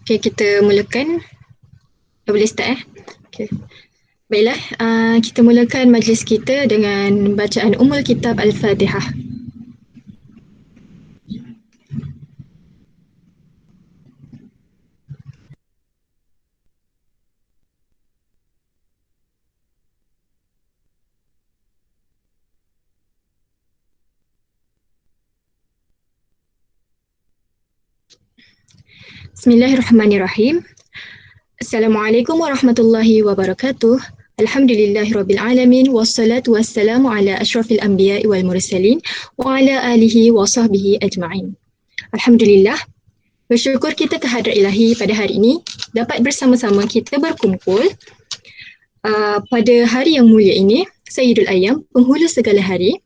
Okay, kita mulakan. Boleh start Okay. Baiklah, kita mulakan majlis kita dengan bacaan Ummul Kitab Al-Fatihah. Bismillahirrahmanirrahim. Assalamualaikum warahmatullahi wabarakatuh. Alhamdulillahirrabbilalamin. Wassalatu wassalamu ala ashrafil anbiya'i wal mursalin wa ala alihi wa sahbihi ajma'in. Alhamdulillah, bersyukur kita kehadrat ilahi pada hari ini dapat bersama-sama kita berkumpul pada hari yang mulia ini, Sayyidul Ayyam, penghulu segala hari.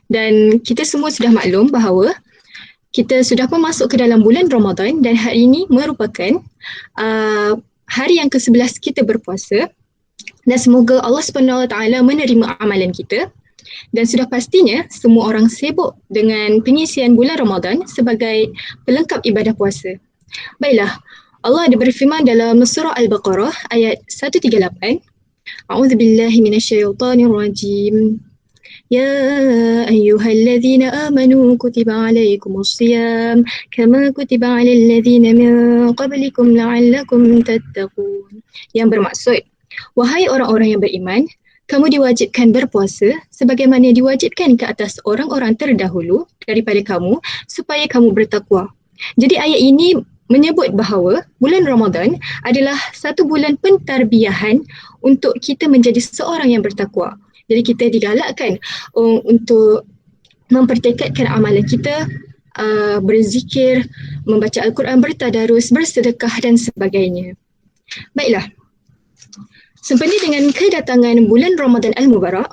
Dan kita semua sudah maklum bahawa kita sudah pun masuk ke dalam bulan Ramadan dan hari ini merupakan hari yang ke-11 kita berpuasa, dan semoga Allah SWT menerima amalan kita. Dan sudah pastinya semua orang sibuk dengan pengisian bulan Ramadan sebagai pelengkap ibadah puasa. Baiklah, Allah ada berfirman dalam surah Al-Baqarah ayat 138. A'udzubillahi minasyaitonirrajim. Ya ayyuhalladzina amanu kutiba alaikumus shiyam kama kutiba alal ladzina min qablikum la'allakum tattaqun. Yang bermaksud, wahai orang-orang yang beriman, kamu diwajibkan berpuasa sebagaimana diwajibkan ke atas orang-orang terdahulu daripada kamu supaya kamu bertakwa. Jadi ayat ini menyebut bahawa bulan Ramadan adalah satu bulan pentarbiyahan untuk kita menjadi seorang yang bertakwa. Jadi kita digalakkan untuk mempertekadkan amalan kita, berzikir, membaca Al-Quran, bertadarus, bersedekah dan sebagainya. Baiklah, sempena dengan kedatangan bulan Ramadan Al-Mubarak,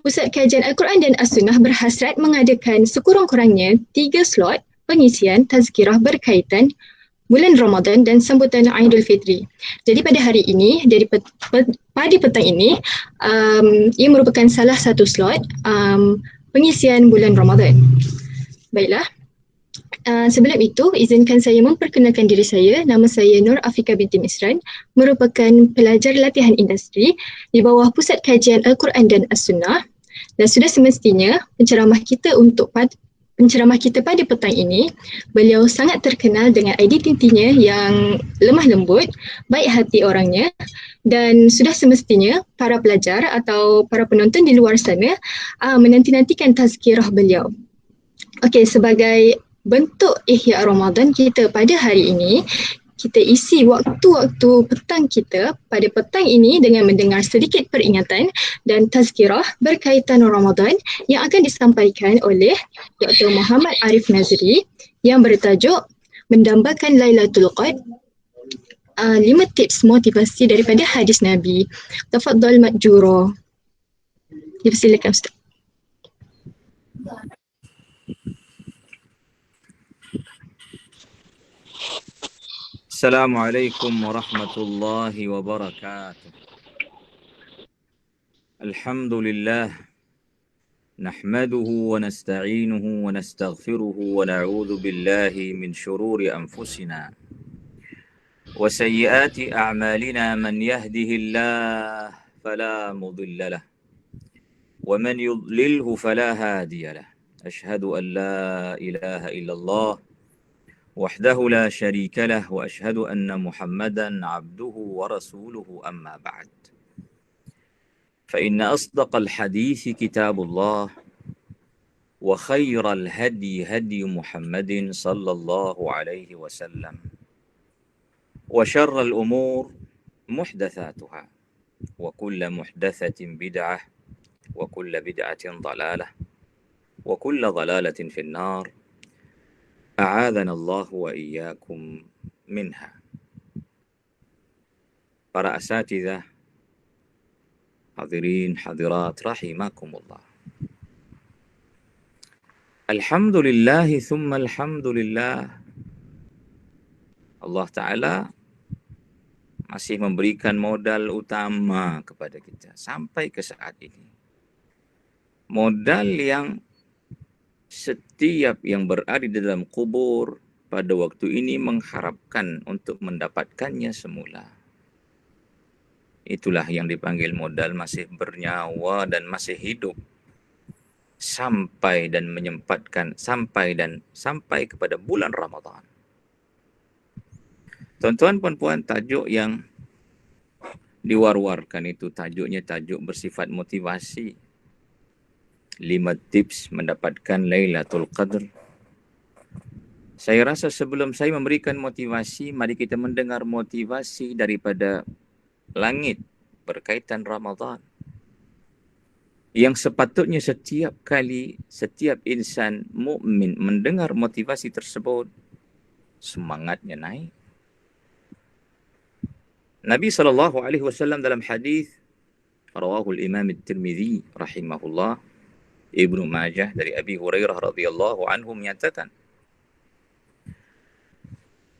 Pusat Kajian Al-Quran dan As-Sunnah berhasrat mengadakan sekurang-kurangnya 3 slot pengisian tazkirah berkaitan bulan Ramadan dan sambutan Aidul Fitri. Jadi pada hari ini, pada petang ini, ia merupakan salah satu slot pengisian bulan Ramadan. Baiklah, sebelum itu, izinkan saya memperkenalkan diri saya. Nama saya Nur Afika binti Misran, merupakan pelajar latihan industri di bawah Pusat Kajian Al-Quran dan As-Sunnah. Dan sudah semestinya penceramah kita pada petang ini, beliau sangat terkenal dengan identitinya yang lemah lembut, baik hati orangnya, dan sudah semestinya para pelajar atau para penonton di luar sana menanti-nantikan tazkirah beliau. Okey, sebagai bentuk ihya Ramadan kita pada hari ini, kita isi waktu-waktu petang kita pada petang ini dengan mendengar sedikit peringatan dan tazkirah berkaitan Ramadan yang akan disampaikan oleh Dr. Muhammad Arif Nazri yang bertajuk Mendambakan Lailatul Qadr, 5 tips motivasi daripada hadis Nabi. Tafadhal majura. Dipersilakan Ustaz. Assalamualaikum warahmatullahi wabarakatuh. Alhamdulillah, nahmaduhu wa nasta'inuhu wa nastaghfiruhu wa na'udzu billahi min shururi anfusina wa sayyiati a'malina. Man yahdihillah fala mudilla lah wa man yudlilhu fala hadiya lah. Ashhadu an la ilaha illallah وحده لا شريك له وأشهد أن محمدا عبده ورسوله أما بعد فإن أصدق الحديث كتاب الله وخير الهدي هدي محمد صلى الله عليه وسلم وشر الأمور محدثاتها وكل محدثة بدعة وكل بدعة ضلالة وكل ضلالة في النار. A'adzana Allah wa iyyakum minha. Para asatidzah, hadirin hadirat rahimakumullah. Alhamdulillah thumma alhamdulillah. Allah Ta'ala masih memberikan modal utama kepada kita sampai ke saat ini. Modal yang setiap yang berada di dalam kubur pada waktu ini mengharapkan untuk mendapatkannya semula. Itulah yang dipanggil modal masih bernyawa dan masih hidup sampai kepada bulan Ramadan. Tuan-tuan dan puan, tajuk yang diwar-warkan itu tajuknya tajuk bersifat motivasi. 5 tips mendapatkan Lailatul Qadar. Saya rasa sebelum saya memberikan motivasi, mari kita mendengar motivasi daripada langit berkaitan Ramadan. Yang sepatutnya setiap kali setiap insan mukmin mendengar motivasi tersebut, semangatnya naik. Nabi SAW dalam hadis rawahu al-Imam At-Tirmidzi rahimahullah, Ibnu Majah dari Abi Hurairah radhiyallahu anhu menyatakan,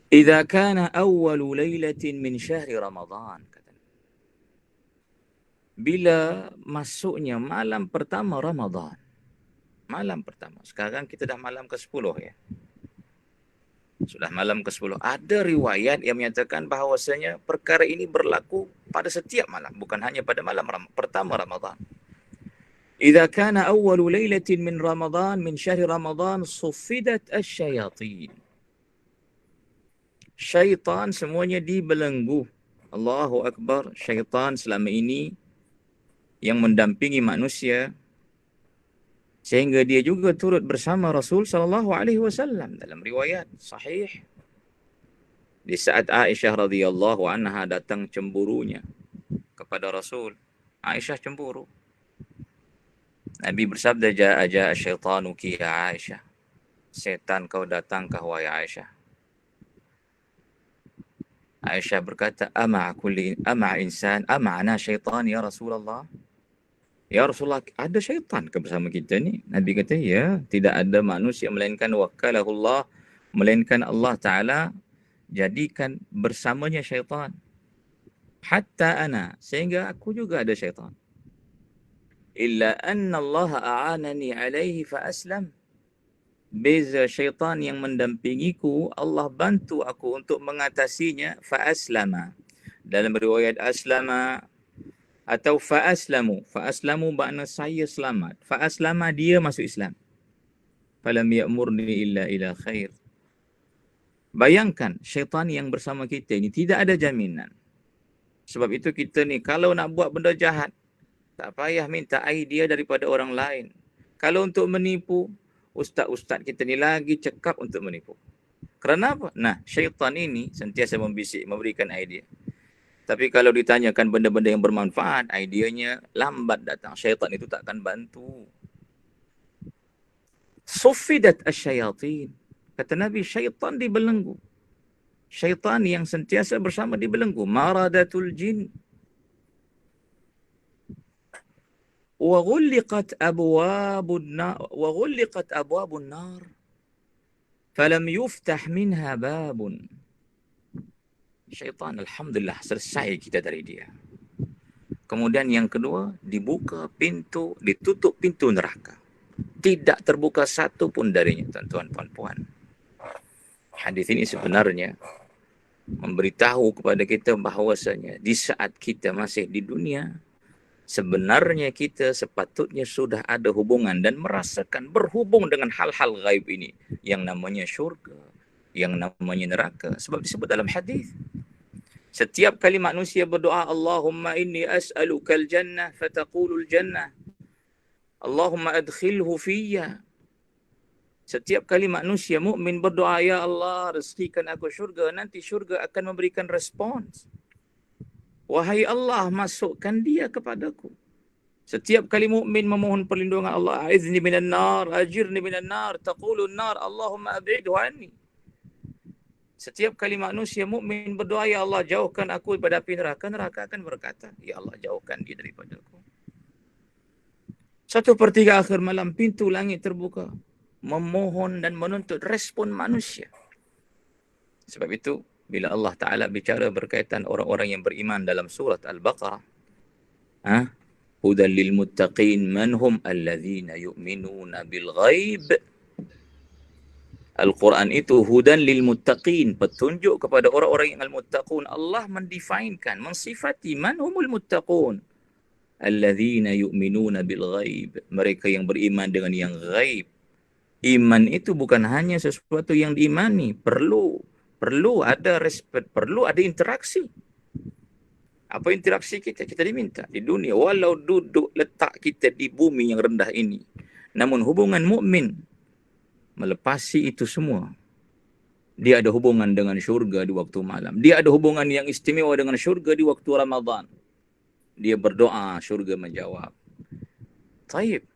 "Idza kana awwalu lailatin min syahri Ramadan." Bila masuknya malam pertama Ramadan. Malam pertama. Sekarang kita dah malam ke-10 ya. Sudah malam ke-10. Ada riwayat yang menyatakan bahawasanya perkara ini berlaku pada setiap malam, bukan hanya pada malam pertama Ramadan. Idza kana awwalu lailatin min Ramadan min syahri Ramadan suffidat asy-syayatin. Syaitan semuanya dibelenggu. Allahu Akbar. Syaitan selama ini yang mendampingi manusia sehingga dia juga turut bersama Rasul SAW dalam riwayat sahih. Di saat Aisyah radhiyallahu anha datang cemburunya kepada Rasul, Aisyah cemburu. Nabi bersabda, "Ja'a syaitanuki ya Aisyah." Setan kau datangkah wahai Aisyah? Aisyah berkata, "Ama ana syaitan ya Rasulullah?" Ya Rasulullah, ada syaitan ke bersama kita ni? Nabi kata, ya, tidak ada manusia melainkan wakalahullah, melainkan Allah Ta'ala jadikan bersamanya syaitan. Hatta ana, sehingga aku juga ada syaitan. Illa anna Allah a'anani alaihi fa aslam. Beza syaitan yang mendampingiku, Allah bantu aku untuk mengatasinya, fa aslama. Dalam riwayat aslama atau fa'aslamu. Fa'aslamu makna saya selamat. Fa'aslama dia masuk Islam. Falam ya'murni illa ila khair. Bayangkan syaitan yang bersama kita ini tidak ada jaminan. Sebab itu kita ni kalau nak buat benda jahat, tak payah minta idea daripada orang lain. Kalau untuk menipu, ustaz-ustaz kita ni lagi cekap untuk menipu. Kerana apa? Nah, syaitan ini sentiasa membisik, memberikan idea. Tapi kalau ditanyakan benda-benda yang bermanfaat, idenya lambat datang. Syaitan itu tak akan bantu. Suffidat asy-syayatin. Kata Nabi, syaitan dibelenggu. Syaitan yang sentiasa bersama dibelenggu. Maradatul jin. Wa ghulliqat abwabun nar. Falam yuftah minha babun. Syaitan, alhamdulillah, selesai kita dari dia. Kemudian yang kedua, ditutup pintu neraka. Tidak terbuka satu pun darinya, tuan-tuan, puan-puan. Hadis ini sebenarnya memberitahu kepada kita bahawasanya di saat kita masih di dunia, sebenarnya kita sepatutnya sudah ada hubungan dan merasakan berhubung dengan hal-hal gaib ini. Yang namanya syurga, yang namanya neraka. Sebab disebut dalam hadis, setiap kali manusia berdoa, Allahumma inni as'alukal jannah, fataqulul jannah, Allahumma adkhilhu fiyya. Setiap kali manusia mukmin berdoa, ya Allah, rezekikan aku syurga, nanti syurga akan memberikan respons. Wahai Allah, masukkan dia kepadaku. Setiap kali mukmin memohon perlindungan Allah, a'izni minan nar, ajirni minan nar, taqulun nar, Allahumma ab'idhu anni. Setiap kali manusia mukmin berdoa, ya Allah, jauhkan aku daripada api neraka, neraka akan berkata, ya Allah, jauhkan dia daripada aku. 1/3 akhir malam, pintu langit terbuka, memohon dan menuntut respon manusia. Sebab itu, bila Allah Ta'ala bicara berkaitan orang-orang yang beriman dalam surat Al-Baqarah, hudan lil muttaqin manhum alladzina yu'minuna bil ghaib. Al-Quran itu hudan lil muttaqin, petunjuk kepada orang-orang yang al-muttaqun. Allah mendefinkan, mensifati man humul muttaqun. Alladzina yu'minuna bil ghaib. Mereka yang beriman dengan yang ghaib. Iman itu bukan hanya sesuatu yang diimani, perlu ada respect, perlu ada interaksi. Apa interaksi kita? Kita diminta di dunia, walau duduk letak kita di bumi yang rendah ini. Namun hubungan mukmin melepasi itu semua. Dia ada hubungan dengan syurga di waktu malam. Dia ada hubungan yang istimewa dengan syurga di waktu Ramadan. Dia berdoa, syurga menjawab. Taib.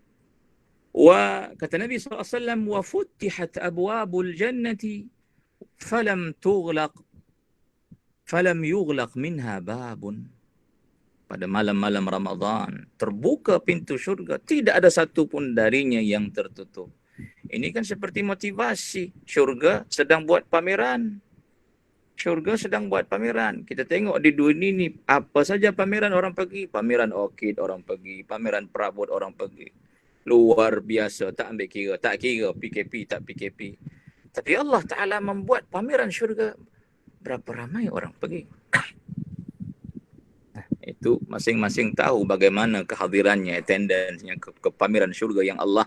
Wa kata Nabi SAW, wa futtihat abwabul jannati falam yughlaq minha babun. Pada malam-malam Ramadan terbuka pintu syurga, tidak ada satu pun darinya yang tertutup. Ini kan seperti motivasi. Syurga sedang buat pameran. Syurga sedang buat pameran. Kita tengok di dunia ini apa saja pameran orang pergi. Pameran orkid orang pergi. Pameran perabot orang pergi. Luar biasa. Tak ambil kira. Tak kira PKP tak PKP. Tapi Allah Ta'ala membuat pameran syurga. Berapa ramai orang pergi. Itu masing-masing tahu bagaimana kehadirannya, attendance-nya ke pameran syurga yang Allah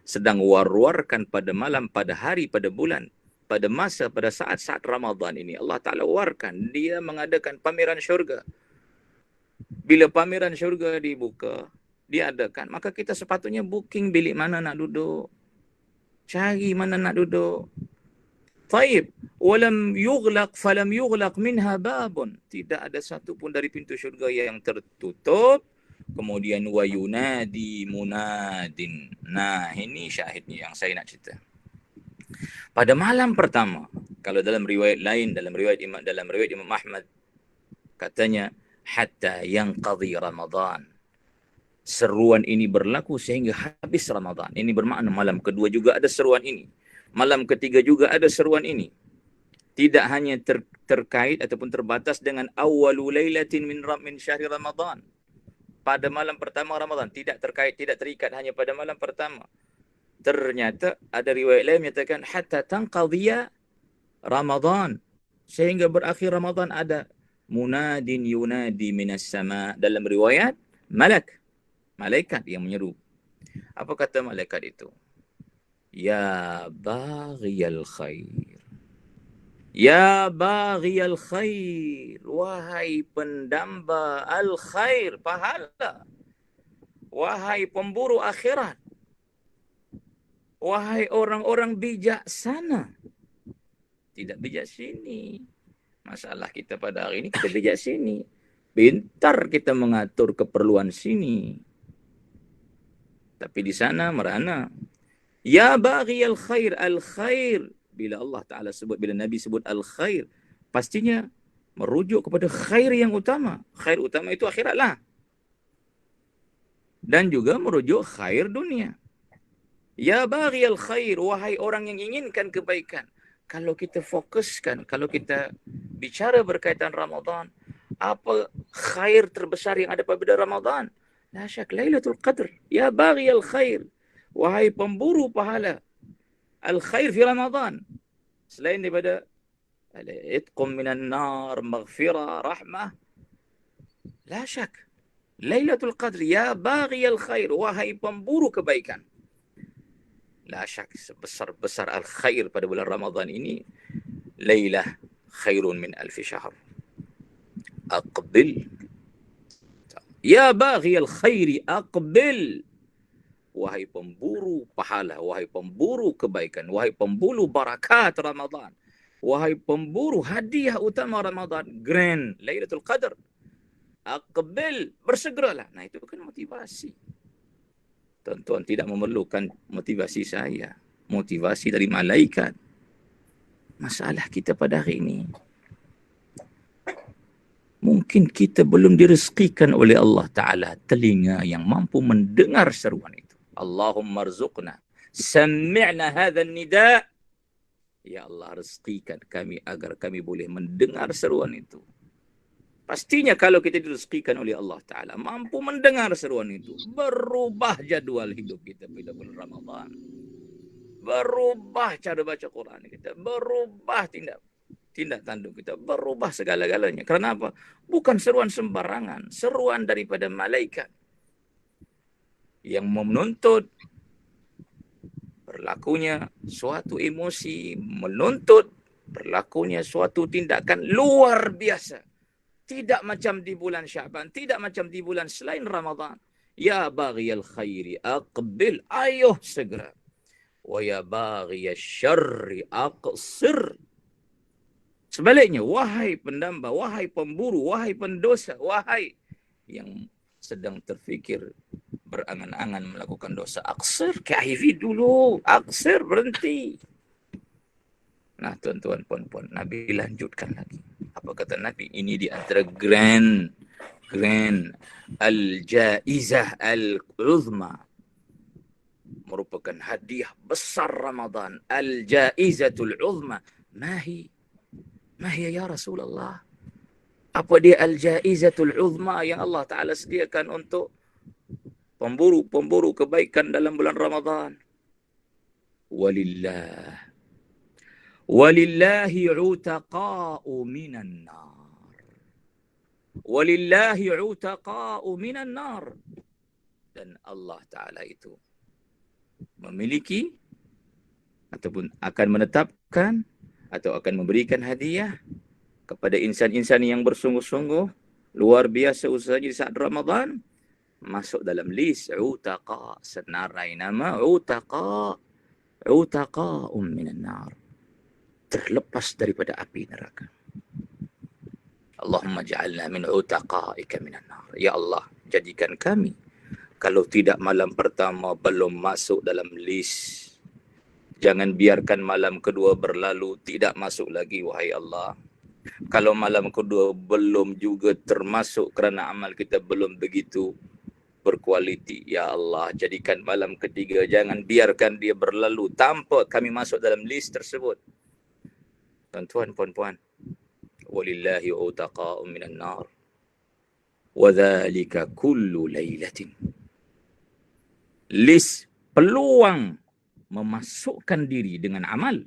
sedang war-warkan pada malam, pada hari, pada bulan, pada masa, pada saat-saat Ramadan ini. Allah Ta'ala warkan, dia mengadakan pameran syurga. Bila pameran syurga dibuka, diadakan, maka kita sepatutnya booking bilik mana nak duduk. Cari mana nak duduk. Taib. Walam yughlaq minha babun. Tidak ada satu pun dari pintu syurga yang tertutup. Kemudian wa yunadi munadin. Nah, ini syahidnya yang saya nak cerita. Pada malam pertama, kalau dalam riwayat lain, dalam riwayat Imam Ahmad, katanya hatta yanqadhi Ramadan. Seruan ini berlaku sehingga habis Ramadan. Ini bermakna malam kedua juga ada seruan ini. Malam ketiga juga ada seruan ini. Tidak hanya terkait ataupun terbatas dengan awwalu lailatin min syahri Ramadan. Pada malam pertama Ramadan, tidak terikat hanya pada malam pertama. Ternyata ada riwayat lain menyatakan hatta tanqadhiya Ramadan, sehingga berakhir Ramadan. Ada munadin yunadi minas sama, dalam riwayat malaikat yang menyeru. Apa kata malaikat itu? Ya baghiyal khair. Ya baghiyal khair, wahai pendamba al-khair, pahala. Wahai pemburu akhirat. Wahai orang-orang bijaksana. Tidak bijak sini. Masalah kita pada hari ini, kita bijak sini. Pintar kita mengatur keperluan sini. Tapi di sana merana. Ya baghiyal khair, al-khair. Bila Allah Ta'ala sebut, bila Nabi sebut al-khair, pastinya merujuk kepada khair yang utama. Khair utama itu akhirat lah. Dan juga merujuk khair dunia. Ya baghiyal khair, wahai orang yang inginkan kebaikan. Kalau kita fokuskan, kalau kita bicara berkaitan Ramadan, apa khair terbesar yang ada pada Ramadan? La syak Lailatul Qadr. Ya baghiyal khair, wahai pemburu pahala. Al-khair fi Ramadan. Selain daripada itqum minan nar, maghfirah, rahmah. La syak. Lailatul Qadr, ya baghiyal khair, wahai pemburu kebaikan. La syak, sebesar-besar al-khair pada bulan Ramadan ini. Lailah khairun min alfi syahr. Aqbil. Ya baghiyal khairi, aqbil. Wahai pemburu pahala, wahai pemburu kebaikan, wahai pemburu barakat Ramadan, wahai pemburu hadiah utama Ramadan, grand Lailatul Qadar. Aqbil, bersegeralah. Nah, itu kan motivasi. Tuan-tuan tidak memerlukan motivasi saya, motivasi dari malaikat. Masalah kita pada hari ini, mungkin kita belum direzekikan oleh Allah Ta'ala telinga yang mampu mendengar seruan itu. Allahumma rzuqna sami'na hadha nida. Ya Allah, rezekikan kami agar kami boleh mendengar seruan itu. Pastinya kalau kita direzekikan oleh Allah Ta'ala, mampu mendengar seruan itu, berubah jadual hidup kita pada bulan Ramadan. berubah cara baca Quran kita, berubah tindak tanduk kita, berubah segala-galanya. Kerana apa? Bukan seruan sembarangan, seruan daripada malaikat yang menuntut berlakunya suatu emosi, menuntut berlakunya suatu tindakan luar biasa. Tidak macam di bulan Syaban, tidak macam di bulan selain Ramadan. Ya baghiyal khairi aqbil, ayo segera. Wa ya baghiyal syarri aqsir. Sebaliknya, wahai pendamba, wahai pemburu, wahai pendosa, wahai yang sedang terfikir berangan-angan melakukan dosa, aksir, keakhiri dulu, aksir, berhenti. Nah, tuan-tuan, puan-puan, Nabi lanjutkan lagi. Apa kata Nabi? Ini di antara grand al-jaizah al-uzma, merupakan hadiah besar Ramadan, al-jaizatul uzma. Mahi ya Rasulullah? Apa dia al-jaizatul uzma yang Allah Ta'ala sediakan untuk pemburu kebaikan dalam bulan Ramadan? Walillahi utaqa'u minan nar. Walillahi utaqa'u minan nar. Dan Allah Ta'ala itu memiliki ataupun akan menetapkan atau akan memberikan hadiah kepada insan-insan yang bersungguh-sungguh luar biasa usahanya di saat Ramadan, masuk dalam list utaqa, senarai nama utaqa minan nar, terlepas daripada api neraka. Allahumma ja'alna min utaqa'ika minan nar. Ya Allah, jadikan kami, kalau tidak malam pertama belum masuk dalam list, jangan biarkan malam kedua berlalu tidak masuk lagi, wahai Allah. Kalau malam kedua belum juga termasuk kerana amal kita belum begitu berkualiti, ya Allah, jadikan malam ketiga, jangan biarkan dia berlalu tanpa kami masuk dalam list tersebut. Tuan-tuan, puan-puan, walillahi utaqa'u minan nar wa dhalika kullu lailatin. List peluang memasukkan diri dengan amal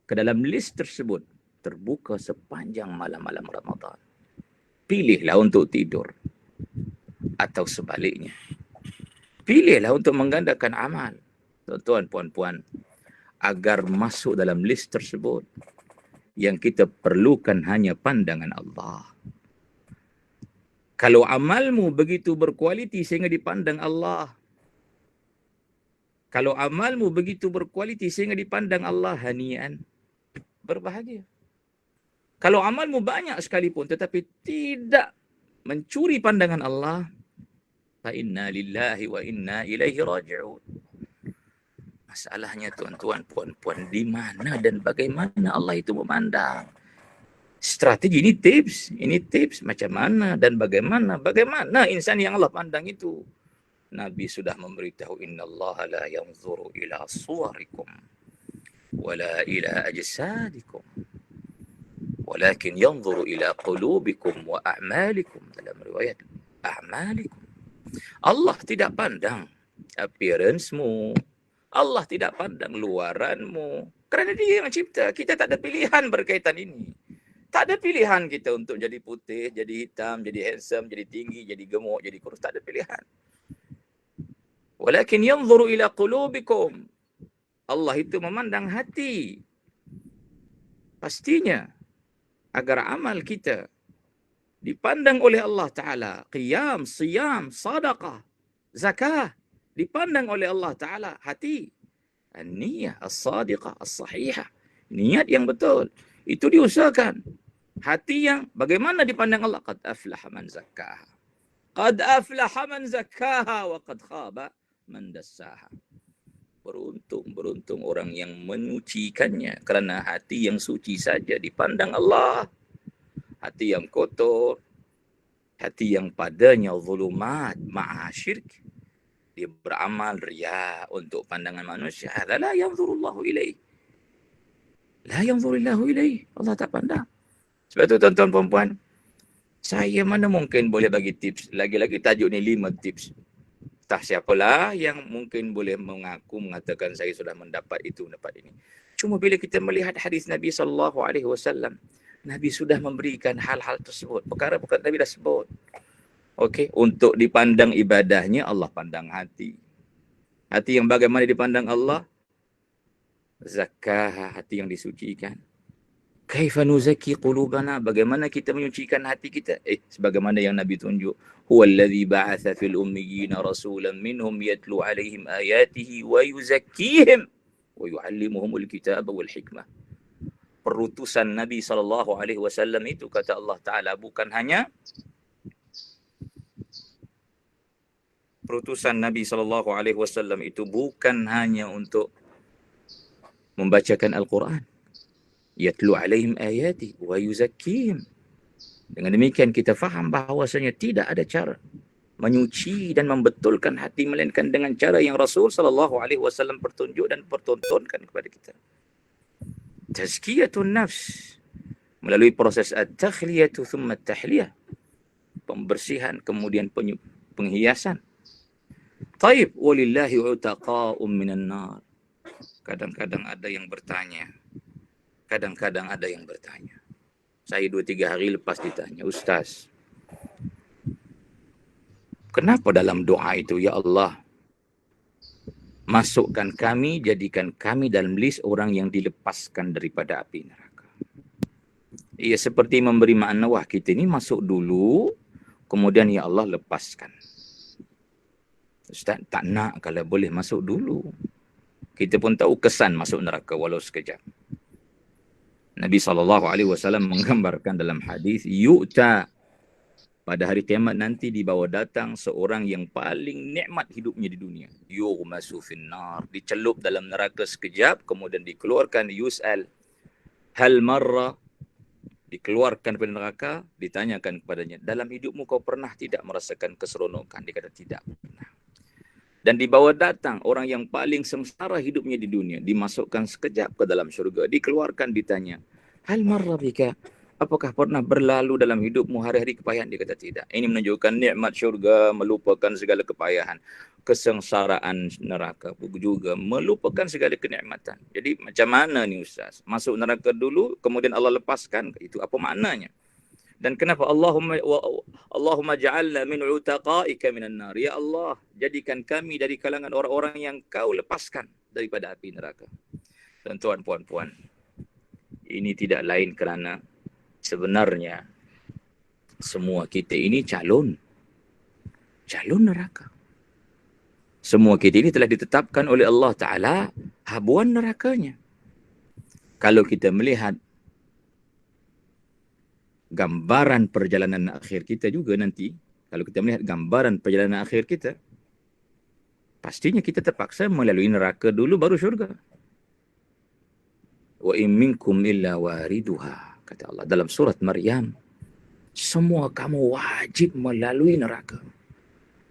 ke dalam list tersebut terbuka sepanjang malam-malam Ramadan. Pilihlah untuk tidur atau sebaliknya. Pilihlah untuk menggandakan amal. Tuan-tuan, puan-puan, agar masuk dalam list tersebut, yang kita perlukan hanya pandangan Allah. Kalau amalmu begitu berkualiti sehingga dipandang Allah, kalau amalmu begitu berkualiti sehingga dipandang Allah, hanian, berbahagia. Kalau amalmu banyak sekalipun tetapi tidak mencuri pandangan Allah, fa inna lillahi wa inna ilaihi raji'un. Masalahnya, tuan-tuan, puan-puan, di mana dan bagaimana Allah itu memandang. Strategi ini tips macam mana dan bagaimana insan yang Allah pandang itu. Nabi sudah memberitahu, innallaha la yanzuru ila suwarikum wala ila ajsadikum walakin yanzuru ila qulubikum wa a'malikum. Dalam riwayat, a'malikum. Allah tidak pandang appearance-mu, Allah tidak pandang luaranmu, kerana Dia yang cipta. Kita tak ada pilihan berkaitan ini. Tak ada pilihan kita untuk jadi putih, jadi hitam, jadi handsome, jadi tinggi, jadi gemuk, jadi kurus. Tak ada pilihan. Walakin yanzuru ila qulubikum. Allah itu memandang hati. Pastinya, agar amal kita dipandang oleh Allah Ta'ala, qiyam, siyam, sadaqah, zakah, dipandang oleh Allah Ta'ala hati. An-niyah as-sadiqah, as-sahihah. Niat yang betul. Itu diusahakan. Hati yang bagaimana dipandang Allah? Qad aflaha man zakkaha. Qad aflaha man zakkaha wa qad khaba man dassaha. Beruntung orang yang menyucikannya, kerana hati yang suci saja dipandang Allah. Hati yang kotor, hati yang padanya zulumat ma'a syirk, dia beramal riya untuk pandangan manusia, la yanzurullahu ilaih. La yanzurullahu ilaih. Allah tak pandang. Sebab itu, tuan-tuan, puan-puan, saya mana mungkin boleh bagi tips. Lagi-lagi tajuk ni 5 tips. Entah siapalah yang mungkin boleh mengatakan saya sudah mendapat itu, mendapat ini. Cuma bila kita melihat hadis Nabi SAW, Nabi sudah memberikan hal-hal tersebut. Perkara-perkara Nabi dah sebut. Okey, untuk dipandang ibadahnya, Allah pandang hati. Hati yang bagaimana dipandang Allah? Zakah, hati yang disucikan. Kaifa nuzaki qulubana, bagaimana kita menyucikan hati kita? Sebagaimana yang Nabi tunjuk, huwallazi ba'atha fil ummiyina rasulan minhum yatlu alaihim ayatihi wa yuzakkihim wa yuallimuhumul kitaba wal hikmah. Perutusan Nabi SAW itu, kata Allah Ta'ala, bukan hanya perutusan Nabi SAW itu bukan hanya untuk membacakan Al-Quran. Yatlu alaihim ayati wa yuzakkihim. Dengan demikian kita faham bahawasanya tidak ada cara menyuci dan membetulkan hati melainkan dengan cara yang Rasul SAW pertunjuk dan pertontonkan kepada kita. Tazkiyatun nafs melalui proses at-takhliyatu thumma at-tahliyah, pembersihan kemudian penghiasan. Taib walillahi utaqa'um minan nar. Kadang-kadang ada yang bertanya. Saya 2-3 hari lepas ditanya, Ustaz, kenapa dalam doa itu, ya Allah, masukkan kami, jadikan kami dalam list orang yang dilepaskan daripada api neraka. Ia seperti memberi makna, wah kita ni masuk dulu, kemudian ya Allah lepaskan. Ustaz, tak nak kalau boleh masuk dulu. Kita pun tahu kesan masuk neraka walau sekejap. Nabi SAW menggambarkan dalam hadis, yu'ta, pada hari kiamat nanti dibawa datang seorang yang paling nikmat hidupnya di dunia. Yughmasu finnar, dicelup dalam neraka sekejap, kemudian dikeluarkan, yus'al hal marra, dikeluarkan dari neraka, ditanyakan kepadanya, dalam hidupmu kau pernah tidak merasakan keseronokan? Dia kata tidak pernah. Dan dibawa datang orang yang paling sengsara hidupnya di dunia, dimasukkan sekejap ke dalam syurga, dikeluarkan, ditanya, hal marra bika, apakah pernah berlalu dalam hidupmu hari-hari kepayahan? Dia kata tidak. Ini menunjukkan nikmat syurga melupakan segala kepayahan. Kesengsaraan neraka juga melupakan segala kenikmatan. Jadi macam mana ni Ustaz? Masuk neraka dulu, kemudian Allah lepaskan, itu apa maknanya? Dan kenapa Allahumma ja'alna min utaqaika minan nar. Ya Allah, jadikan kami dari kalangan orang-orang yang kau lepaskan daripada api neraka. Dan tuan puan-puan, ini tidak lain kerana sebenarnya semua kita ini calon neraka. Semua kita ini telah ditetapkan oleh Allah Ta'ala habuan nerakanya. Kalau kita melihat gambaran perjalanan akhir kita juga nanti, kalau kita melihat gambaran perjalanan akhir kita, pastinya kita terpaksa melalui neraka dulu baru syurga. Wa in minkum illa wariduha, kata Allah dalam surat Maryam, semua kamu wajib melalui neraka.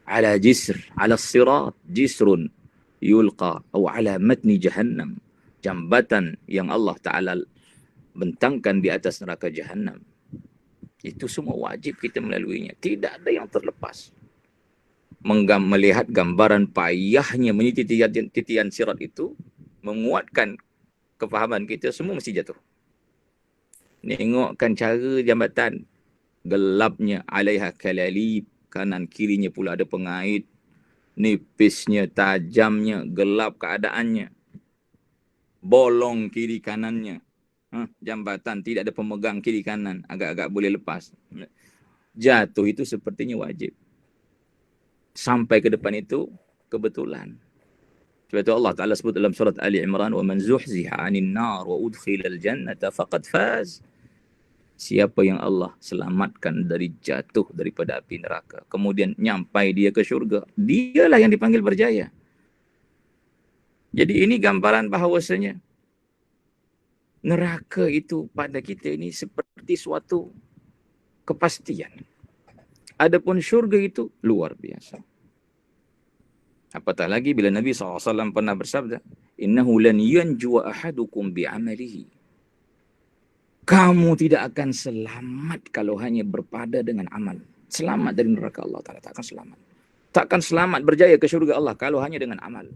Ala jisr, ala sirat, jisrun yulqa, atau ala matni jahannam, jambatan yang Allah Ta'ala bentangkan di atas neraka jahannam. Itu semua wajib kita melaluinya. Tidak ada yang terlepas. Melihat gambaran payahnya meniti titian sirat itu, menguatkan kefahaman kita, semua mesti jatuh. Tengokkan cara jambatan, gelapnya, alaiha kalalib, kanan kirinya pula ada pengait, nipisnya, tajamnya, gelap keadaannya, bolong kiri kanannya. Jambatan tidak ada pemegang kiri kanan, agak-agak boleh lepas. Jatuh itu sepertinya wajib. Sampai ke depan itu kebetulan. Sebab itu Allah Ta'ala sebut dalam surat Ali Imran, wa man zuhziha 'anil nar wa udkhilal jannata faqad faz. Siapa yang Allah selamatkan dari jatuh daripada api neraka, kemudian nyampai dia ke syurga, dialah yang dipanggil berjaya. Jadi ini gambaran bahawasanya neraka itu pada kita ini seperti suatu kepastian. Adapun syurga itu luar biasa. Apatah lagi bila Nabi SAW pernah bersabda, innahu lan yanjuwa ahadukum bi'amalihi. Kamu tidak akan selamat kalau hanya berpada dengan amal. Selamat dari neraka Allah Ta'ala, tak akan selamat. takkan selamat berjaya ke syurga Allah kalau hanya dengan amal.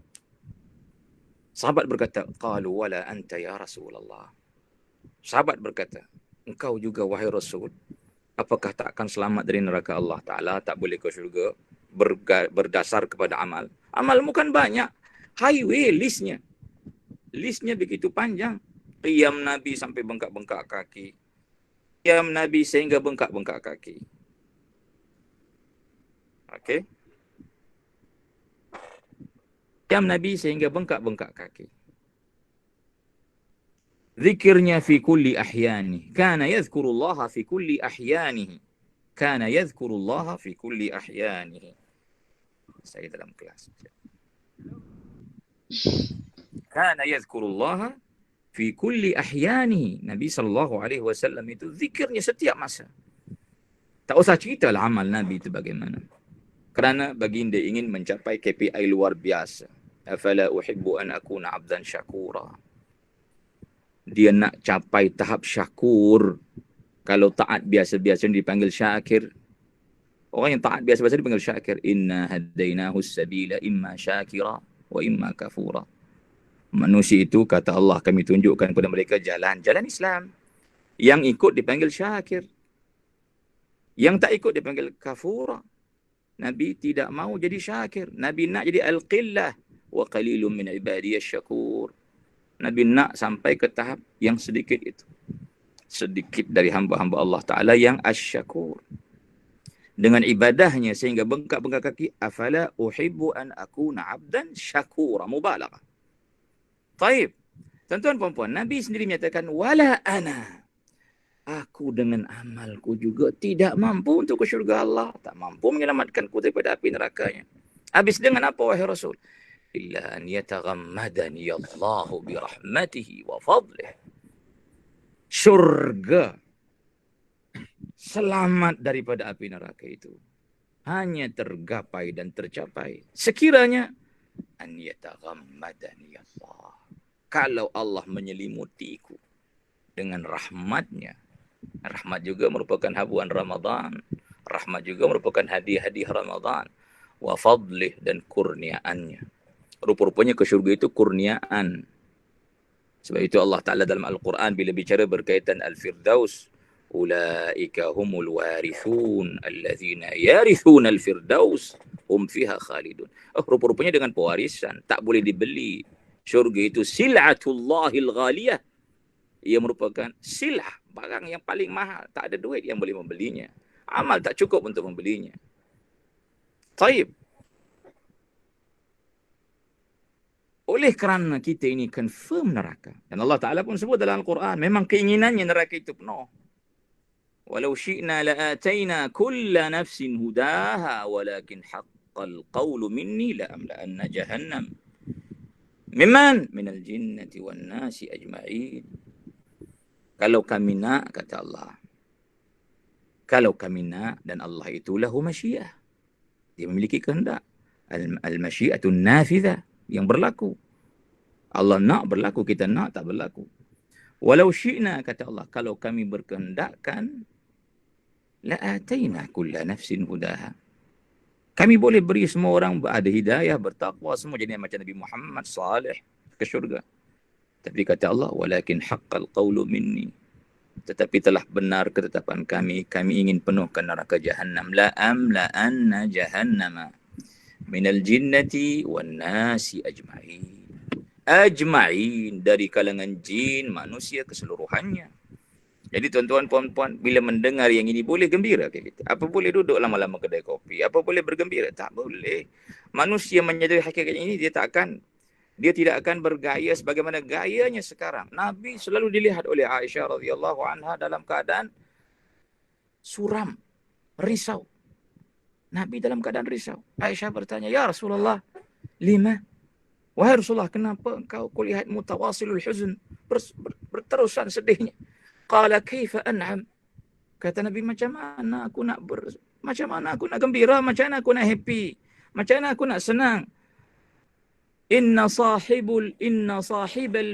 Sahabat berkata, qalu wala anta ya Rasulullah. Sahabat berkata, engkau juga wahai Rasul, apakah tak akan selamat dari neraka Allah Ta'ala, tak boleh ke syurga berdasar kepada amal? Amalmu kan banyak, highway listnya begitu panjang. Qiyam Nabi sampai bengkak-bengkak kaki, qiyam Nabi sehingga bengkak-bengkak kaki. Okey, qiyam Nabi sehingga bengkak-bengkak kaki. Zikirnya fi kulli ahyani, kana yadhkurullaha fi kulli ahyanihi, kana yadhkurullaha fi kulli ahyanihi. Saya dalam kelas. Kana yadhkurullaha fi kulli ahyanihi. Nabi SAW itu zikirnya setiap masa. Tak usah ceritalah amal Nabi itu bagaimana. Kerana baginda ingin mencapai KPI luar biasa. Afala uhibbu an akuna abdan syakura. Dia nak capai tahap syakur. Kalau taat biasa-biasa dipanggil syakir. Orang yang taat biasa-biasa dipanggil syakir. Inna haddainahu sabila imma syakira wa imma kafura. Manusia itu, kata Allah, kami tunjukkan kepada mereka jalan Islam. Yang ikut dipanggil syakir. Yang tak ikut dipanggil kafura. Nabi tidak mau jadi syakir. Nabi nak jadi al-qillah. Wa qalilun min ibadiyas syakur. Nabi nak sampai ke tahap yang sedikit itu. Sedikit dari hamba-hamba Allah Ta'ala yang asyakur. Dengan ibadahnya sehingga bengkak-bengkak kaki. Afala uhibbu an akuna abdan syakura. Mubalaghah. Taib. Tuan-tuan puan-puan, Nabi sendiri menyatakan, wala ana. Aku dengan amalku juga tidak mampu untuk ke syurga Allah. Tak mampu menyelamatkanku daripada api nerakanya. Habis dengan apa wahai Rasul? Illa an yataghammadani Allahu birahmatihi wa fadlih. Syurga selamat daripada api neraka itu hanya tergapai dan tercapai sekiranya an yataghammadani Allah. Kalau Allah menyelimutiku dengan rahmatnya. Rahmat juga merupakan habuan Ramadan. Rahmat juga merupakan hadiah-hadiah Ramadan. Wa fadlih, dan kurniaannya. Rupa-rupanya ke syurga itu kurniaan. Sebab itu Allah Ta'ala dalam Al-Quran bila bicara berkaitan Al-Firdaus. Ulaika humul warithun allazina yarithun al-firdaus hum fiha khalidun. Rupa-rupanya dengan pewarisan. Tak boleh dibeli. Syurga itu sil'atullahil ghaliyah. Ia merupakan silah, barang yang paling mahal. Tak ada duit yang boleh membelinya. Amal tak cukup untuk membelinya. Taib. Oleh kerana kita ini confirm neraka. Dan Allah Ta'ala pun sebut dalam Al-Quran. Memang keinginannya neraka itu penuh. Walau syi'na la'atayna kulla nafsin hudaha. Walakin haqqal qawlu minni la'amla'anna jahannam. Miman minal jinnati wan nasi ajma'in. Kalau kami nak, kata Allah. Kalau kami nak, dan Allah itu lahu masyiah. Dia memiliki kehendak. Al-masyiatun nafidhah. Yang berlaku. Allah nak berlaku, kita nak tak berlaku. Walau syi'na, kata Allah, kalau kami berkehendakkan, la'atayna kulla nafsin hudaha. Kami boleh beri semua orang ada hidayah, bertakwa, semua jadi macam Nabi Muhammad salih ke syurga. Tapi kata Allah, walakin haqqal qawlu minni. Tetapi telah benar ketetapan kami ingin penuhkan neraka jahannam. La'amla'anna jahannama minal jinnati wan nasi ajma'in. Ajma'in, dari kalangan jin, manusia keseluruhannya. Jadi tuan-tuan, puan-puan, bila mendengar yang ini, boleh gembira ke kita? Apa boleh duduk lama-lama kedai kopi? Apa boleh bergembira? Tak boleh. Manusia menyadari hakikat ini, dia tidak akan bergaya sebagaimana gayanya sekarang. Nabi selalu dilihat oleh Aisyah radhiyallahu anha dalam keadaan suram, risau. Nabi dalam keadaan risau. Aisyah bertanya, ya Rasulullah, lima? Wahai Rasulullah, kenapa engkau kulihat mutawasilul huzn, berterusan sedihnya? Qala kaifa an'am? Kata Nabi, macam mana aku nak gembira, macam mana aku nak happy, macam mana aku nak senang? Inna sahibal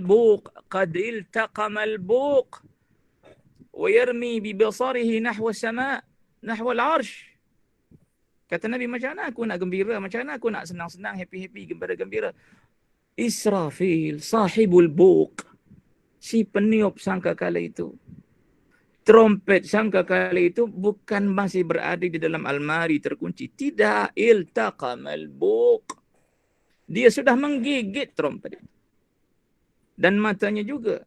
buq qad iltaqama al-buq wa yarmi bi basarihi nahwa sama' nahwa al-'arsh. Kata Nabi, macam mana aku nak gembira? Macam mana aku nak senang-senang, happy-happy, gembira-gembira? Israfil, sahibul buq, si peniup sangkakala itu, trompet sangkakala itu bukan masih berada di dalam almari terkunci. Tidak, iltaqamal buq. Dia sudah menggigit trompet itu. Dan matanya juga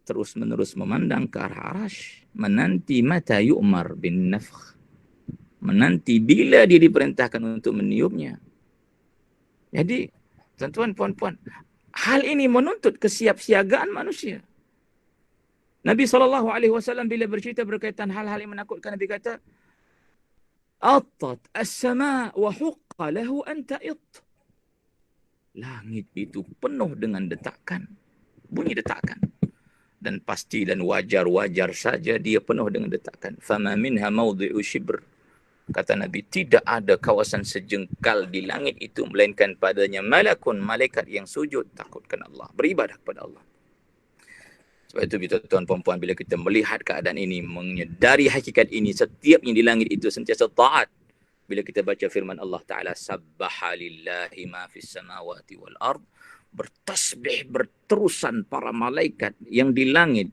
terus-menerus memandang ke arah Arash, menanti mata yu'mar bin nafkh, menanti bila dia diperintahkan untuk meniupnya. Jadi, tuan-tuan, puan-puan, hal ini menuntut kesiapsiagaan manusia. Nabi SAW bila bercerita berkaitan hal-hal yang menakutkan, Nabi kata, Attat as-sama' wa huqqa lahu an ta'it. Langit itu penuh dengan detakan, bunyi detakan. Dan pasti dan wajar-wajar saja dia penuh dengan detakan. Fama minha mawdi'u shibr. Kata Nabi, tidak ada kawasan sejengkal di langit itu melainkan padanya malakun, malaikat yang sujud takutkan Allah, beribadah kepada Allah. Sebab itu tuan-tuan puan-puan, bila kita melihat keadaan ini, menyedari hakikat ini, setiap yang di langit itu sentiasa taat. Bila kita baca firman Allah Ta'ala, sabbaha lillahi ma fis samawati wal ard, bertasbih berterusan para malaikat yang di langit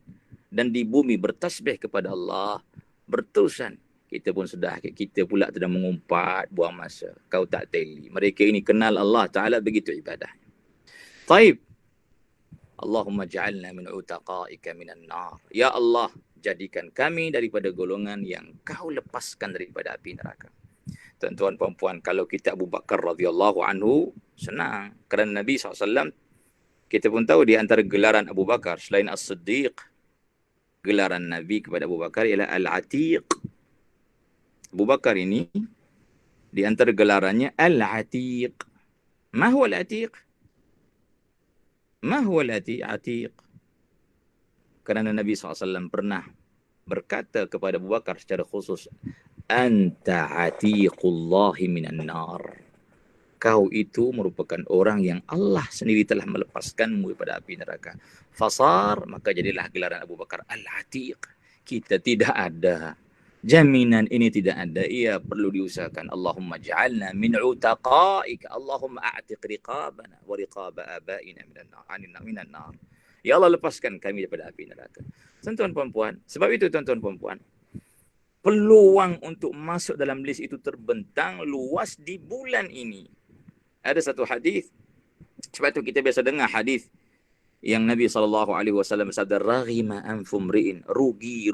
dan di bumi bertasbih kepada Allah berterusan. Kita pun sudah, kita pula sedang mengumpat, buang masa. Kau tak teli. Mereka ini kenal Allah Ta'ala, begitu ibadah. Taib. Allahumma ja'alna min utaqa'ika minan nar. Ya Allah, jadikan kami daripada golongan yang kau lepaskan daripada api neraka. Tuan-tuan, puan-puan, kalau kita Abu Bakar radhiyallahu anhu, senang. Kerana Nabi SAW, kita pun tahu di antara gelaran Abu Bakar, selain As-Siddiq, gelaran Nabi kepada Abu Bakar ialah Al-Atiq. Abu Bakar ini, di antara gelarannya Al-Atiq. Ma huwa Al-Atiq? Ma huwa Al-Atiq? Kerana Nabi SAW pernah berkata kepada Abu Bakar secara khusus, Anta atiqullahi minan nar. Kau itu merupakan orang yang Allah sendiri telah melepaskanmu daripada api neraka. Fasar, maka jadilah gelaran Abu Bakar Al-Atiq. Kita tidak ada jaminan ini, tidak ada. Ia perlu diusahakan. Allahumma ja'alna min utaqa'ika. Allahumma a'tiq riqabana wa riqaba abaina minan nar. Ya Allah, lepaskan kami daripada api neraka. Tuan-tuan puan-puan, sebab itu tuan-tuan puan-puan, peluang untuk masuk dalam list itu terbentang luas di bulan ini. Ada satu hadis, sebab itu kita biasa dengar hadis yang Nabi SAW bersabda, raghima anfum ri'in, rugi.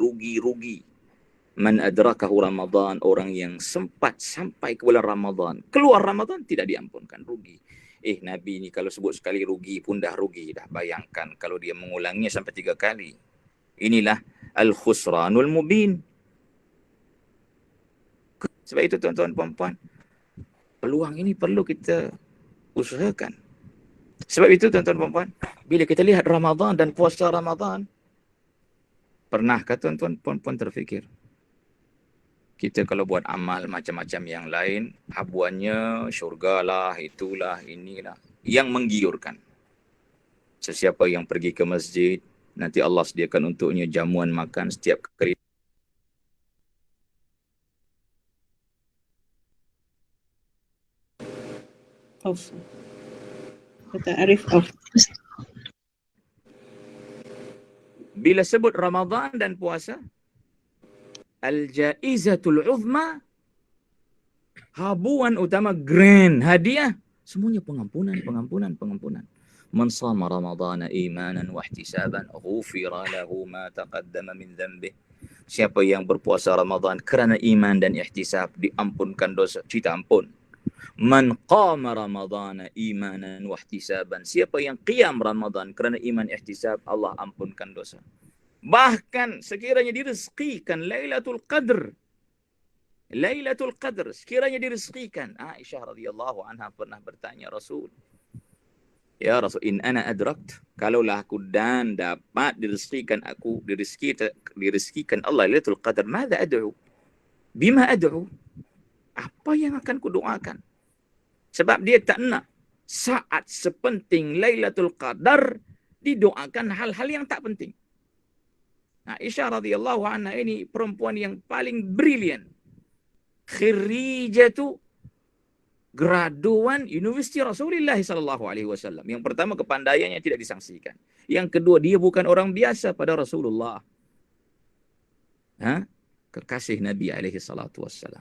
Man adrakahu Ramadan, orang yang sempat sampai ke bulan Ramadan, keluar Ramadan tidak diampunkan, rugi. Nabi ni kalau sebut sekali rugi pun dah rugi. Dah bayangkan kalau dia mengulanginya sampai 3 kali. Inilah al-khusranul mubin. Sebab itu tuan-tuan puan-puan, peluang ini perlu kita usahakan. Sebab itu tuan-tuan puan-puan, bila kita lihat Ramadan dan puasa Ramadan, pernahkah tuan-tuan puan-puan terfikir, kita kalau buat amal macam-macam yang lain, habuannya syurgalah, itulah, inilah, yang menggiurkan. Sesiapa yang pergi ke masjid, nanti Allah sediakan untuknya jamuan makan setiap kali. Off. Kata Arif off. Bila sebut Ramadan dan puasa, al-jaizatul uzma, habuan utama, grand hadiah, semuanya pengampunan. Man shama ramadhana imanan wa ihtisaban ghufira lahu ma taqaddama min dhanbih. Siapa yang berpuasa Ramadan kerana iman dan ihtisab, diampunkan dosa, cerita ampun. Man qama ramadhana imanan wa ihtisaban, siapa yang qiyam Ramadan kerana iman ihtisab, Allah ampunkan dosa. Bahkan sekiranya direzekikan Lailatul Qadr, sekiranya direzekikan, Aisyah radhiyallahu anha pernah bertanya Rasul, ya Rasul, in ana adrakt, kalaulah aku dan dapat direzekikan Allah Lailatul Qadr, madza ad'u? Bima ad'u? Apa yang akan kudoakan? Sebab dia tak nak saat sepenting Lailatul Qadar didoakan hal-hal yang tak penting. Aisyah radhiyallahu anha ini perempuan yang paling brilian. Khirijatu, graduan Universiti Rasulullah SAW. Yang pertama, kepandaiannya tidak disangsikan. Yang kedua, dia bukan orang biasa pada Rasulullah. Kekasih Nabi SAW.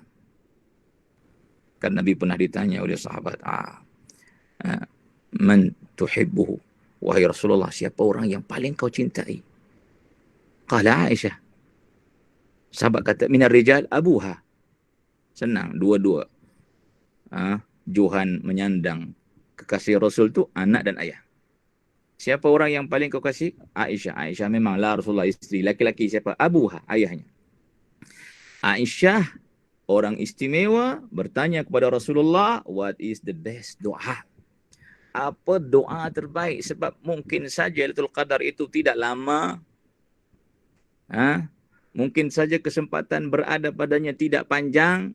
Kan Nabi pernah ditanya oleh sahabat, man tuhibbuhu, wahai Rasulullah, siapa orang yang paling kau cintai? Qala Aisyah. Sahabat kata, minar rijal abuha. Senang, dua-dua. Johan menyandang kekasih Rasul tu anak dan ayah. Siapa orang yang paling kau kasih? Aisyah. Aisyah memanglah Rasulullah isteri. Laki-laki siapa? Abuha, ayahnya. Aisyah, orang istimewa, bertanya kepada Rasulullah, what is the best doa? Apa doa terbaik? Sebab mungkin saja Lailatul Qadar itu tidak lama. Mungkin saja kesempatan berada padanya tidak panjang.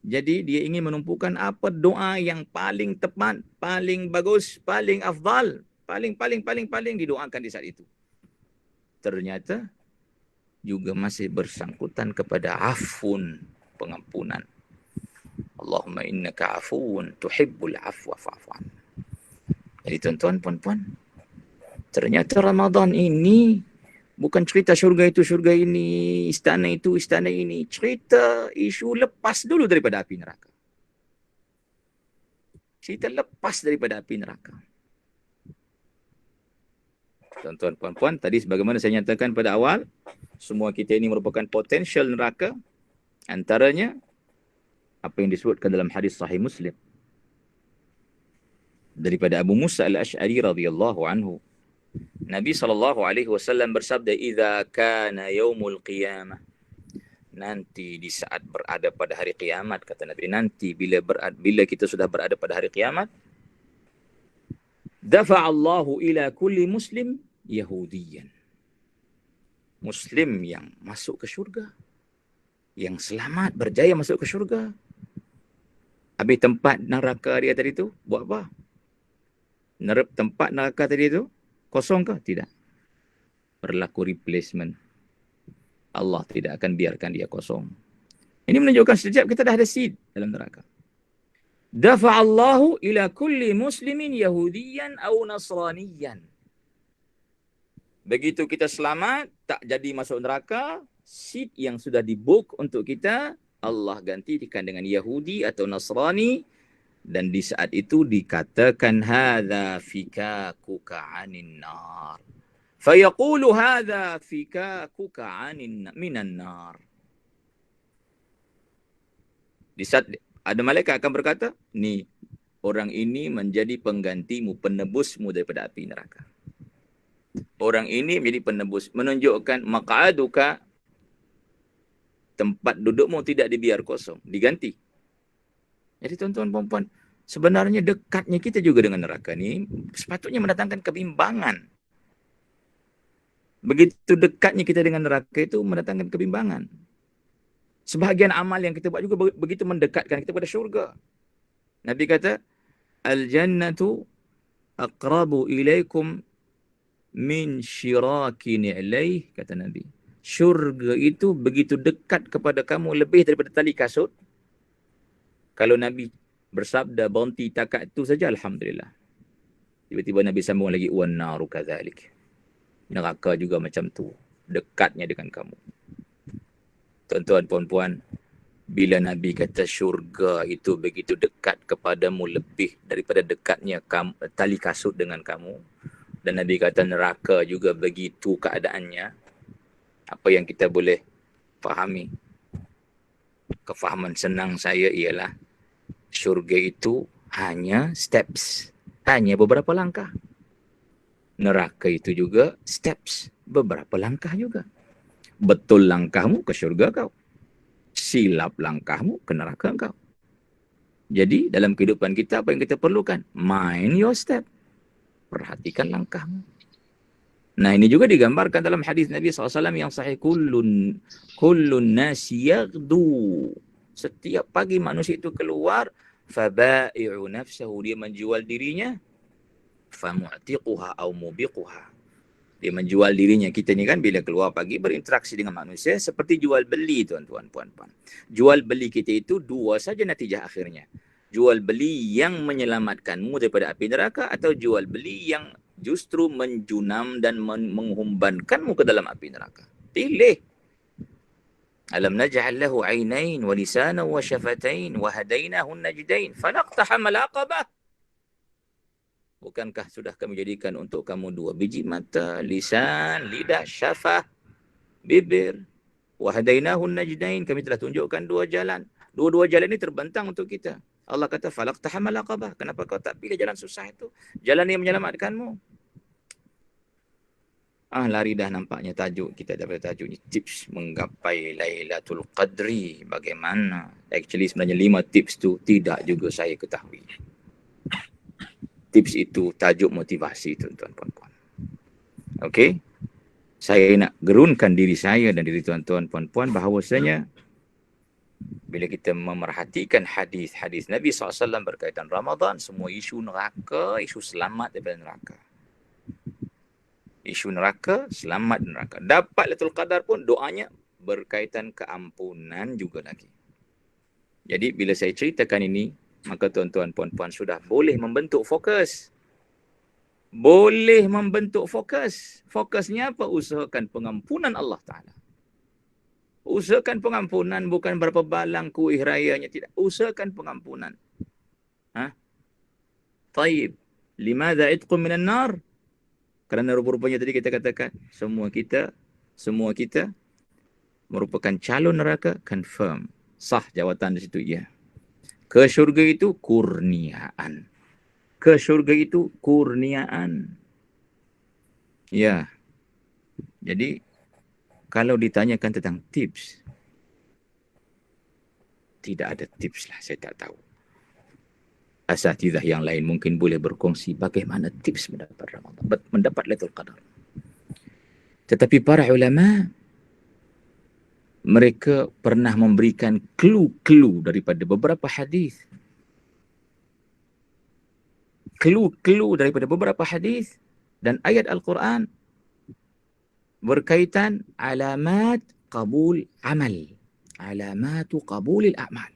Jadi dia ingin menumpukan apa doa yang paling tepat, paling bagus, paling afdal, paling didoakan di saat itu. Ternyata juga masih bersangkutan kepada afun, pengampunan. Allahumma innaka afuun tuhibbul afwa fa'fu anna. Jadi tuan-tuan, puan-puan, ternyata Ramadan ini bukan cerita syurga itu, syurga ini, istana itu, istana ini. Cerita isu lepas dulu daripada api neraka. Cerita lepas daripada api neraka. Tuan-tuan, puan-puan, tadi sebagaimana saya nyatakan pada awal, semua kita ini merupakan potensial neraka. Antaranya, apa yang disebutkan dalam hadis Sahih Muslim. Daripada Abu Musa al-Ash'ari radhiyallahu anhu. Nabi SAW bersabda, "Idza kana yaumul qiyamah." Nanti di saat berada pada hari kiamat, kata Nabi, nanti bila kita sudah berada pada hari kiamat, dafa'allahu ila kulli muslim yahudiyan. Muslim yang masuk ke syurga, yang selamat, berjaya masuk ke syurga. Habis tempat neraka dia tadi tu, buat apa? Tempat neraka tadi tu kosong ke? Tidak. Berlaku replacement. Allah tidak akan biarkan dia kosong. Ini menunjukkan sejak kita dah ada seed dalam neraka. Dafa'allahu ila kulli muslimin yahudiyan aw nasraniyan. Begitu kita selamat, tak jadi masuk neraka, seed yang sudah dibook untuk kita, Allah gantikan dengan Yahudi atau Nasrani. Dan di saat itu dikatakan hadza fikakuka 'anin nar. Fayaqulu hadza fikakuka 'minan nar. Di saat ada malaikat akan berkata, ni orang ini menjadi penggantimu, penebusmu daripada api neraka. Orang ini menjadi penebus, menunjukkan maq'aduka, tempat dudukmu tidak dibiar kosong, diganti. Jadi tuan-tuan puan-puan, sebenarnya dekatnya kita juga dengan neraka ni sepatutnya mendatangkan kebimbangan. Begitu dekatnya kita dengan neraka itu mendatangkan kebimbangan. Sebahagian amal yang kita buat juga begitu mendekatkan kita pada syurga. Nabi kata, al-jannatu aqrabu ilaikum min syiraki ni'laih, kata Nabi. Syurga itu begitu dekat kepada kamu lebih daripada tali kasut. Kalau Nabi bersabda berhenti takat itu saja, alhamdulillah. Tiba-tiba Nabi sambung lagi, wan naru kadzalik. Neraka juga macam tu, dekatnya dengan kamu. Tuan-tuan puan-puan, bila Nabi kata syurga itu begitu dekat kepadamu lebih daripada dekatnya tali kasut dengan kamu, dan Nabi kata neraka juga begitu keadaannya, apa yang kita boleh fahami? Kefahaman senang saya ialah syurga itu hanya steps, hanya beberapa langkah. Neraka itu juga steps, beberapa langkah juga. Betul langkahmu ke syurga kau, silap langkahmu ke neraka kau. Jadi dalam kehidupan kita apa yang kita perlukan? Mind your step. Perhatikan langkahmu. Nah, ini juga digambarkan dalam hadis Nabi SAW yang sahih, kullun nasi yaghdu. Setiap pagi manusia itu keluar, faba'i'u nafsahu, dia menjual dirinya, famu'tiquha au mubiquha. Dia menjual dirinya. Kita ni kan bila keluar pagi berinteraksi dengan manusia seperti jual beli, tuan-tuan, puan-puan. Jual beli kita itu dua saja natijah akhirnya. Jual beli yang menyelamatkanmu daripada api neraka atau jual beli yang justru menjunam dan menghumbankanmu ke dalam api neraka. Pilih. Alam naj'al lahu 'ainain wa lisanan wa syafatain wa hadainahu najdain falaqtahamal 'aqabah. Bukankah sudah kami jadikan untuk kamu dua biji mata, lisan, lidah, syafah, bibir. Wa hadainahu najdain, kami telah tunjukkan dua jalan. Dua-dua jalan ini terbentang untuk kita. Allah kata falaqtahamal 'aqabah. Kenapa kau tak pilih jalan susah itu? Jalan yang menyelamatkanmu. Lari dah nampaknya tajuk kita daripada tajuk ni, tips menggapai Lailatul Qadri. Bagaimana? Actually sebenarnya 5 tips tu tidak juga saya ketahui. Tips itu tajuk motivasi, tuan-tuan puan-puan. Okey? Saya nak gerunkan diri saya dan diri tuan-tuan puan-puan bahawasanya bila kita memerhatikan hadis-hadis Nabi SAW berkaitan Ramadan, semua isu neraka, isu selamat daripada neraka. Isu neraka, selamat neraka. Dapat Lailatul Qadar pun doanya berkaitan keampunan juga lagi. Jadi bila saya ceritakan ini, maka tuan-tuan puan-puan sudah boleh membentuk fokus. Boleh membentuk fokus. Fokusnya apa? Usahakan pengampunan Allah Ta'ala. Usahakan pengampunan, bukan berapa balang kuih rayanya, tidak. Usahakan pengampunan. Taib. Limadha itqum minan nar? Kerana rupa-rupanya tadi kita katakan, semua kita merupakan calon neraka, confirm. Sah jawatan di situ, ya. Ke syurga itu kurniaan. Ke syurga itu kurniaan. Ya. Jadi, kalau ditanyakan tentang tips, tidak ada tips lah, saya tak tahu. Asatidzah yang lain mungkin boleh berkongsi bagaimana tips mendapat Ramadan, mendapat Lailatul Qadar. Tetapi para ulama, mereka pernah memberikan clue-clue daripada beberapa hadis. Clue-clue daripada beberapa hadis dan ayat Al-Quran berkaitan alamat qabul amal. Alamatu qabulil a'mal.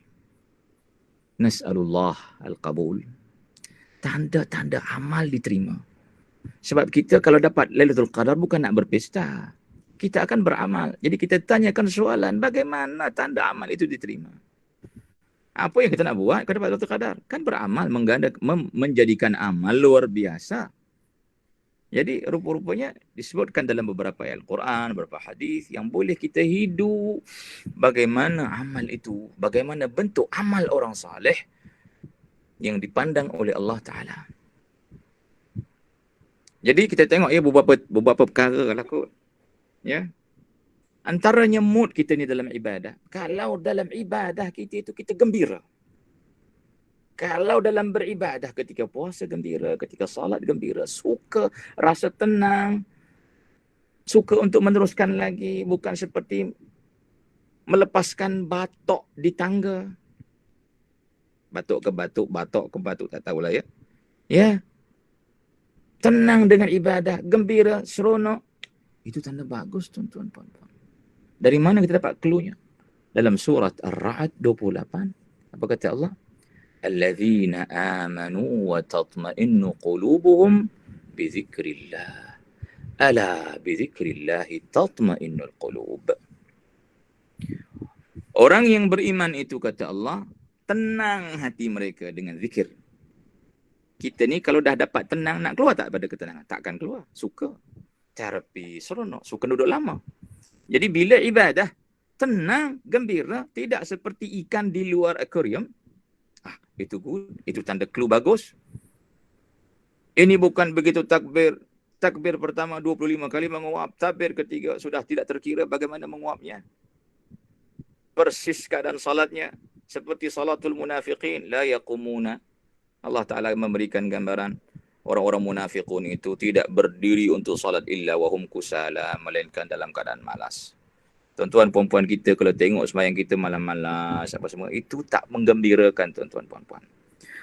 Nas'alullah al-qabul. Tanda-tanda amal diterima. Sebab kita kalau dapat Lailatul Qadar bukan nak berpesta. Kita akan beramal. Jadi kita tanyakan soalan, bagaimana tanda amal itu diterima? Apa yang kita nak buat kalau dapat Lailatul Qadar? Kan beramal, menjadikan amal luar biasa. Jadi rupa-rupanya disebutkan dalam beberapa ayat Al-Quran, beberapa hadis yang boleh kita hidup bagaimana amal itu, bagaimana bentuk amal orang saleh yang dipandang oleh Allah Ta'ala. Jadi kita tengok ya beberapa perkara lah kot. Ya. Antaranya mood kita ni dalam ibadah. Kalau dalam ibadah kita itu kita gembira. Kalau dalam beribadah, ketika puasa gembira, ketika salat gembira, suka, rasa tenang, suka untuk meneruskan lagi, bukan seperti melepaskan batok di tangga. Batuk ke batuk, tak tahulah ya. Ya. Tenang dengan ibadah, gembira, seronok. Itu tanda bagus, tuan-tuan. Dari mana kita dapat cluenya? Dalam surat Ar-Ra'd 28, apa kata Allah? Alladzina amanu wa tatma'innu qulubuhum bi dzikrillah. Ala bi dzikrillahi tatma'innul qulub. Orang yang beriman itu, kata Allah, tenang hati mereka dengan zikir. Kita ni kalau dah dapat tenang, nak keluar tak pada ketenangan? Takkan keluar. Suka. Terapi, seronok. Suka duduk lama. Jadi bila ibadah, tenang, gembira, tidak seperti ikan di luar akuarium. Itu good. Itu tanda clue bagus. Ini bukan begitu takbir. Takbir pertama 25 kali menguap. Takbir ketiga sudah tidak terkira bagaimana menguapnya. Persis keadaan salatnya seperti salatul munafiqin. La yaqumuna. Allah Ta'ala memberikan gambaran. Orang-orang munafiqun itu tidak berdiri untuk salat illa wahum kusala. Melainkan dalam keadaan malas. Tuan-tuan puan-puan kita kalau tengok sembahyang kita malam-malam apa semua, itu tak menggembirakan, tuan-tuan puan-puan.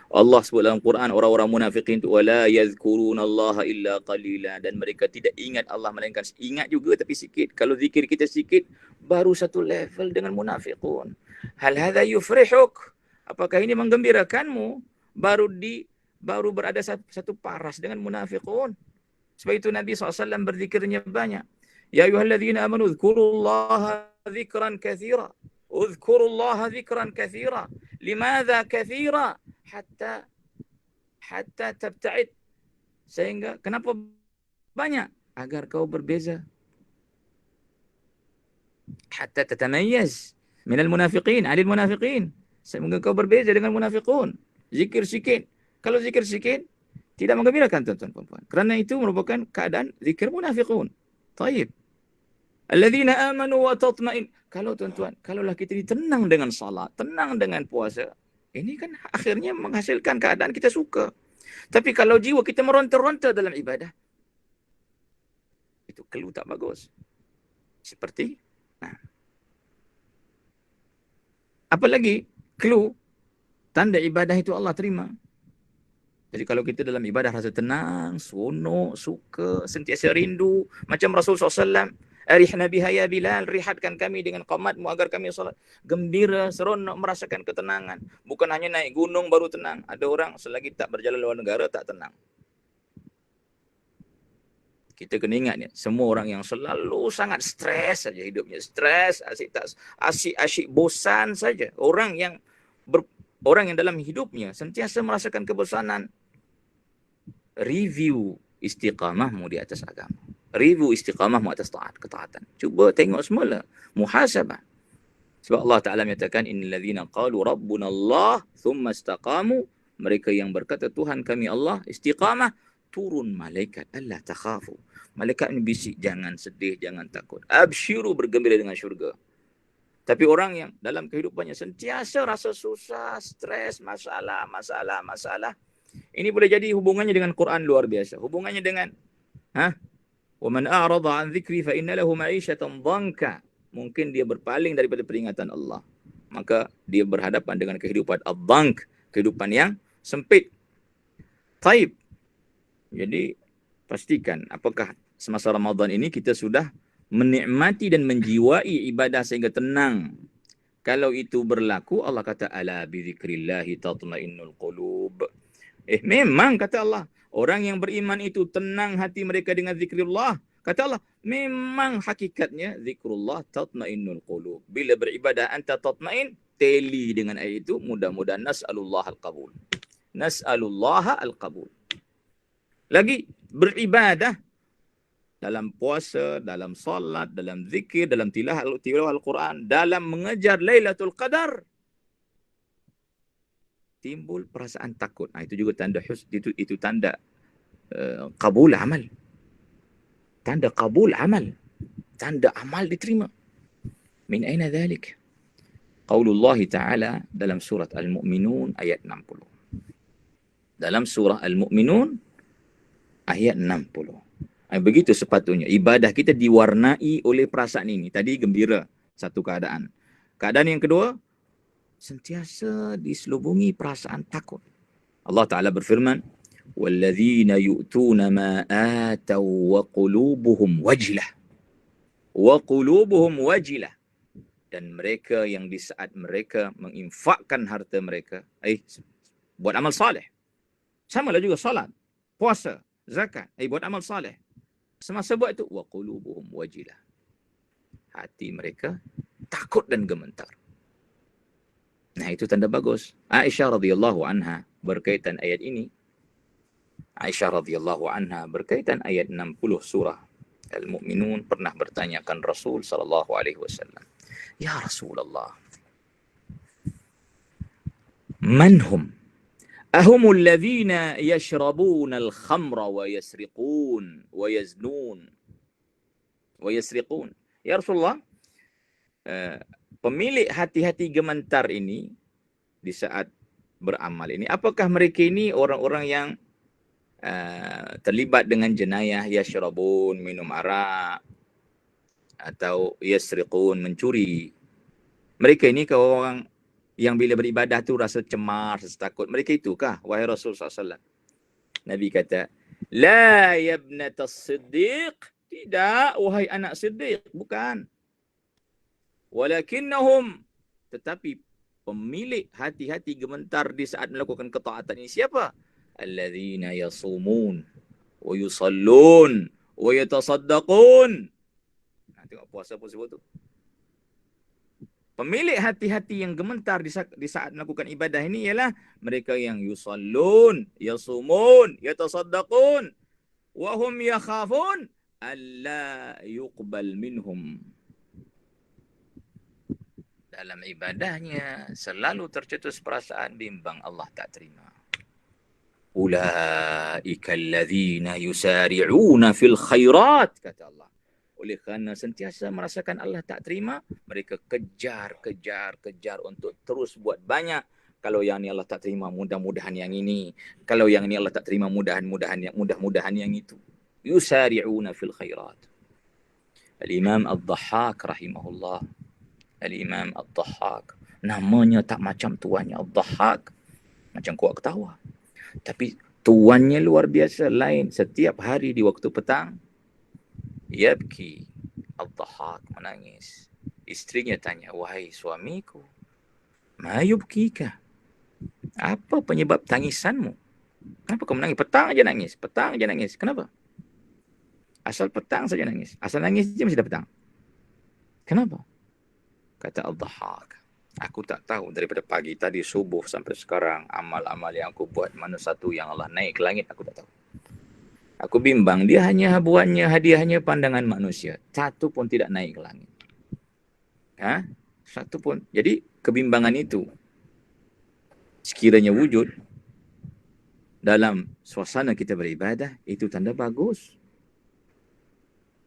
Allah sebut dalam Quran orang-orang munafikin tu wala yazkurunallaha illa qalila, dan mereka tidak ingat Allah melainkan ingat juga tapi sikit. Kalau zikir kita sikit baru satu level dengan munafiqun. Hal hadha yufrihuk? Apakah ini menggembirakanmu? Baru berada satu paras dengan munafiqun. Sebab itu Nabi SAW berzikirnya banyak. Ya ayyuhalladzina amanu dzkurullaha dzikran katsira. Udzkurullaha dzikran katsira. Limadza katsira? Hatta tabta'id. Sehingga kenapa banyak? Agar kau berbeza. Hatta tatamayyaz minal munafiqin, 'anil munafiqin. Sehingga kau berbeza dengan munafiqun. Zikir sikit. Kalau zikir sikit tidak menggembirakan tuan-tuan puan-puan. Kerana itu merupakan keadaan zikir munafiqun. Taib. Alladzina amanu wa tatma'in. Kalau tuan-tuan, kalaulah kita ini tenang dengan salat, tenang dengan puasa, ini kan akhirnya menghasilkan keadaan kita suka. Tapi kalau jiwa kita meronta-ronta dalam ibadah, itu clue tak bagus. Seperti, apalagi clue, tanda ibadah itu Allah terima. Jadi kalau kita dalam ibadah rasa tenang, seronok, suka, sentiasa rindu, macam Rasulullah SAW, arihna biha ya Bilal, rihatkan kami dengan qamatmu agar kami salat. Gembira, seronok, merasakan ketenangan. Bukan hanya naik gunung baru tenang. Ada orang selagi tak berjalan luar negara tak tenang. Kita kena ingat ni, semua orang yang selalu sangat stres saja hidupnya. Stres, asyik bosan saja. Orang yang dalam hidupnya sentiasa merasakan kebosanan, review istiqamahmu di atas agama. Review istiqamahmu atas ketaatan. Cuba tengok semula. Muhasabah. Sebab Allah Ta'ala menyatakan, innal ladzina qalu rabbuna Allah thumma istaqamu. Mereka yang berkata Tuhan kami Allah, istiqamah, turun malaikat, alla takhafu. Malaikat ini bisik, jangan sedih, jangan takut. Absyiru, bergembira dengan syurga. Tapi orang yang dalam kehidupannya sentiasa rasa susah, stres, masalah. Ini boleh jadi hubungannya dengan Quran luar biasa. Hubungannya dengan وَمَنْ أَعْرَضَ عَنْ ذِكْرِي فَإِنَّ لَهُ مَعِيشَةً ضَنْكَ. Mungkin dia berpaling daripada peringatan Allah. Maka dia berhadapan dengan kehidupan ad-dhank, kehidupan yang sempit. Taib. Jadi pastikan apakah semasa Ramadan ini kita sudah menikmati dan menjiwai ibadah sehingga tenang. Kalau itu berlaku, Allah kata ala bizikrillahi tatmainnul qulub. Memang kata Allah, orang yang beriman itu tenang hati mereka dengan zikrullah. Kata Allah, memang hakikatnya zikrullah tatmainnul qulub. Bila beribadah anta tatmain, teli dengan ayat itu, mudah-mudahan nas'alullah al-qabul. Nas'alullah al-qabul. Lagi beribadah dalam puasa, dalam salat, dalam zikir, dalam tilawah Al-Quran, dalam mengejar Lailatul Qadar, timbul perasaan takut. Itu juga tanda itu tanda qabul amal. Tanda qabul amal. Tanda amal diterima. Min aina dhalik? Qaulullah Ta'ala dalam surat Al-Mu'minun ayat 60. Dalam surah Al-Mu'minun ayat 60. Begitu sepatutnya. Ibadah kita diwarnai oleh perasaan ini. Tadi gembira, satu keadaan. Keadaan yang kedua, sentiasa diselubungi perasaan takut. Allah Ta'ala berfirman, وَالَّذِينَ يُؤْتُونَ مَا آتَوْا وَقُلُوبُهُمْ وَجِلَةٌ. وَقُلُوبُهُمْ وَجِلَةٌ. Dan mereka yang di saat mereka menginfakkan harta mereka, buat amal saleh. Samalah juga salat, puasa, zakat, buat amal saleh. Semasa buat itu, wa qulubuhum wajilah. Hati mereka takut dan gemetar. Nah, itu tanda bagus. Aisyah radhiyallahu anha berkaitan ayat ini. Aisyah radhiyallahu anha berkaitan ayat 60 surah Al-Mu'minun pernah bertanyakan Rasul sallallahu alaihi wasallam, "Ya Rasulullah, man hum? Ahumul ladzina yashrabuna al-khamra wa yasriqun wa yaznun wa yasriqun." Ya Rasulullah, pemilik hati-hati gemetar ini di saat beramal ini, apakah mereka ini orang-orang yang terlibat dengan jenayah, yashrabun, minum arak, atau yasriqun, mencuri? Mereka ini kalau orang Yang bila beribadah tu rasa cemar, rasa takut. Mereka itukah, wahai Rasul SAW? Nabi kata, La yabnata siddiq. Tidak, wahai anak siddiq. Bukan. Walakinnahum. Tetapi pemilik hati-hati gementar di saat melakukan ketaatan ini siapa? Alladzina yasumun wa yusallun wa yatasaddaqun. Nah, tengok puasa pun sebut tu. Pemilik hati-hati yang gementar di saat melakukan ibadah ini ialah mereka yang yusallun, yasumun, yatasaddaqun, wa hum yakhafun alla yuqbal minhum. Dalam ibadahnya selalu tercetus perasaan bimbang Allah tak terima. Ulaika alladzina yusari'una fil khairat, kata Allah. Oleh kerana sentiasa merasakan Allah tak terima, mereka kejar untuk terus buat banyak. Kalau yang ni Allah tak terima, mudah-mudahan yang ini. Kalau yang ni Allah tak terima, mudah-mudahan yang itu. Yusari'una fil khairat. Al-Imam Ad-Dhahhak rahimahullah. Al-Imam Ad-Dhahhak. Namanya tak macam tuannya Ad-Dhahhak. Macam kuat ketawa. Tapi tuannya luar biasa lain. Setiap hari di waktu petang, yabki. Ad-Dhahhak menangis. Isterinya tanya, wahai suamiku, ma yubkika? Apa penyebab tangisanmu? Kenapa kau menangis? Petang aja nangis. Kenapa? Asal petang saja nangis. Asal nangis je mesti dah petang. Kenapa? Kata Ad-Dhahhak, aku tak tahu daripada pagi tadi subuh sampai sekarang amal-amal yang aku buat mana satu yang Allah naik ke langit, aku tak tahu. Aku bimbang, dia hanya buatnya hadiahnya pandangan manusia. Satu pun tidak naik ke langit. Satu pun. Jadi kebimbangan itu sekiranya wujud dalam suasana kita beribadah, itu tanda bagus.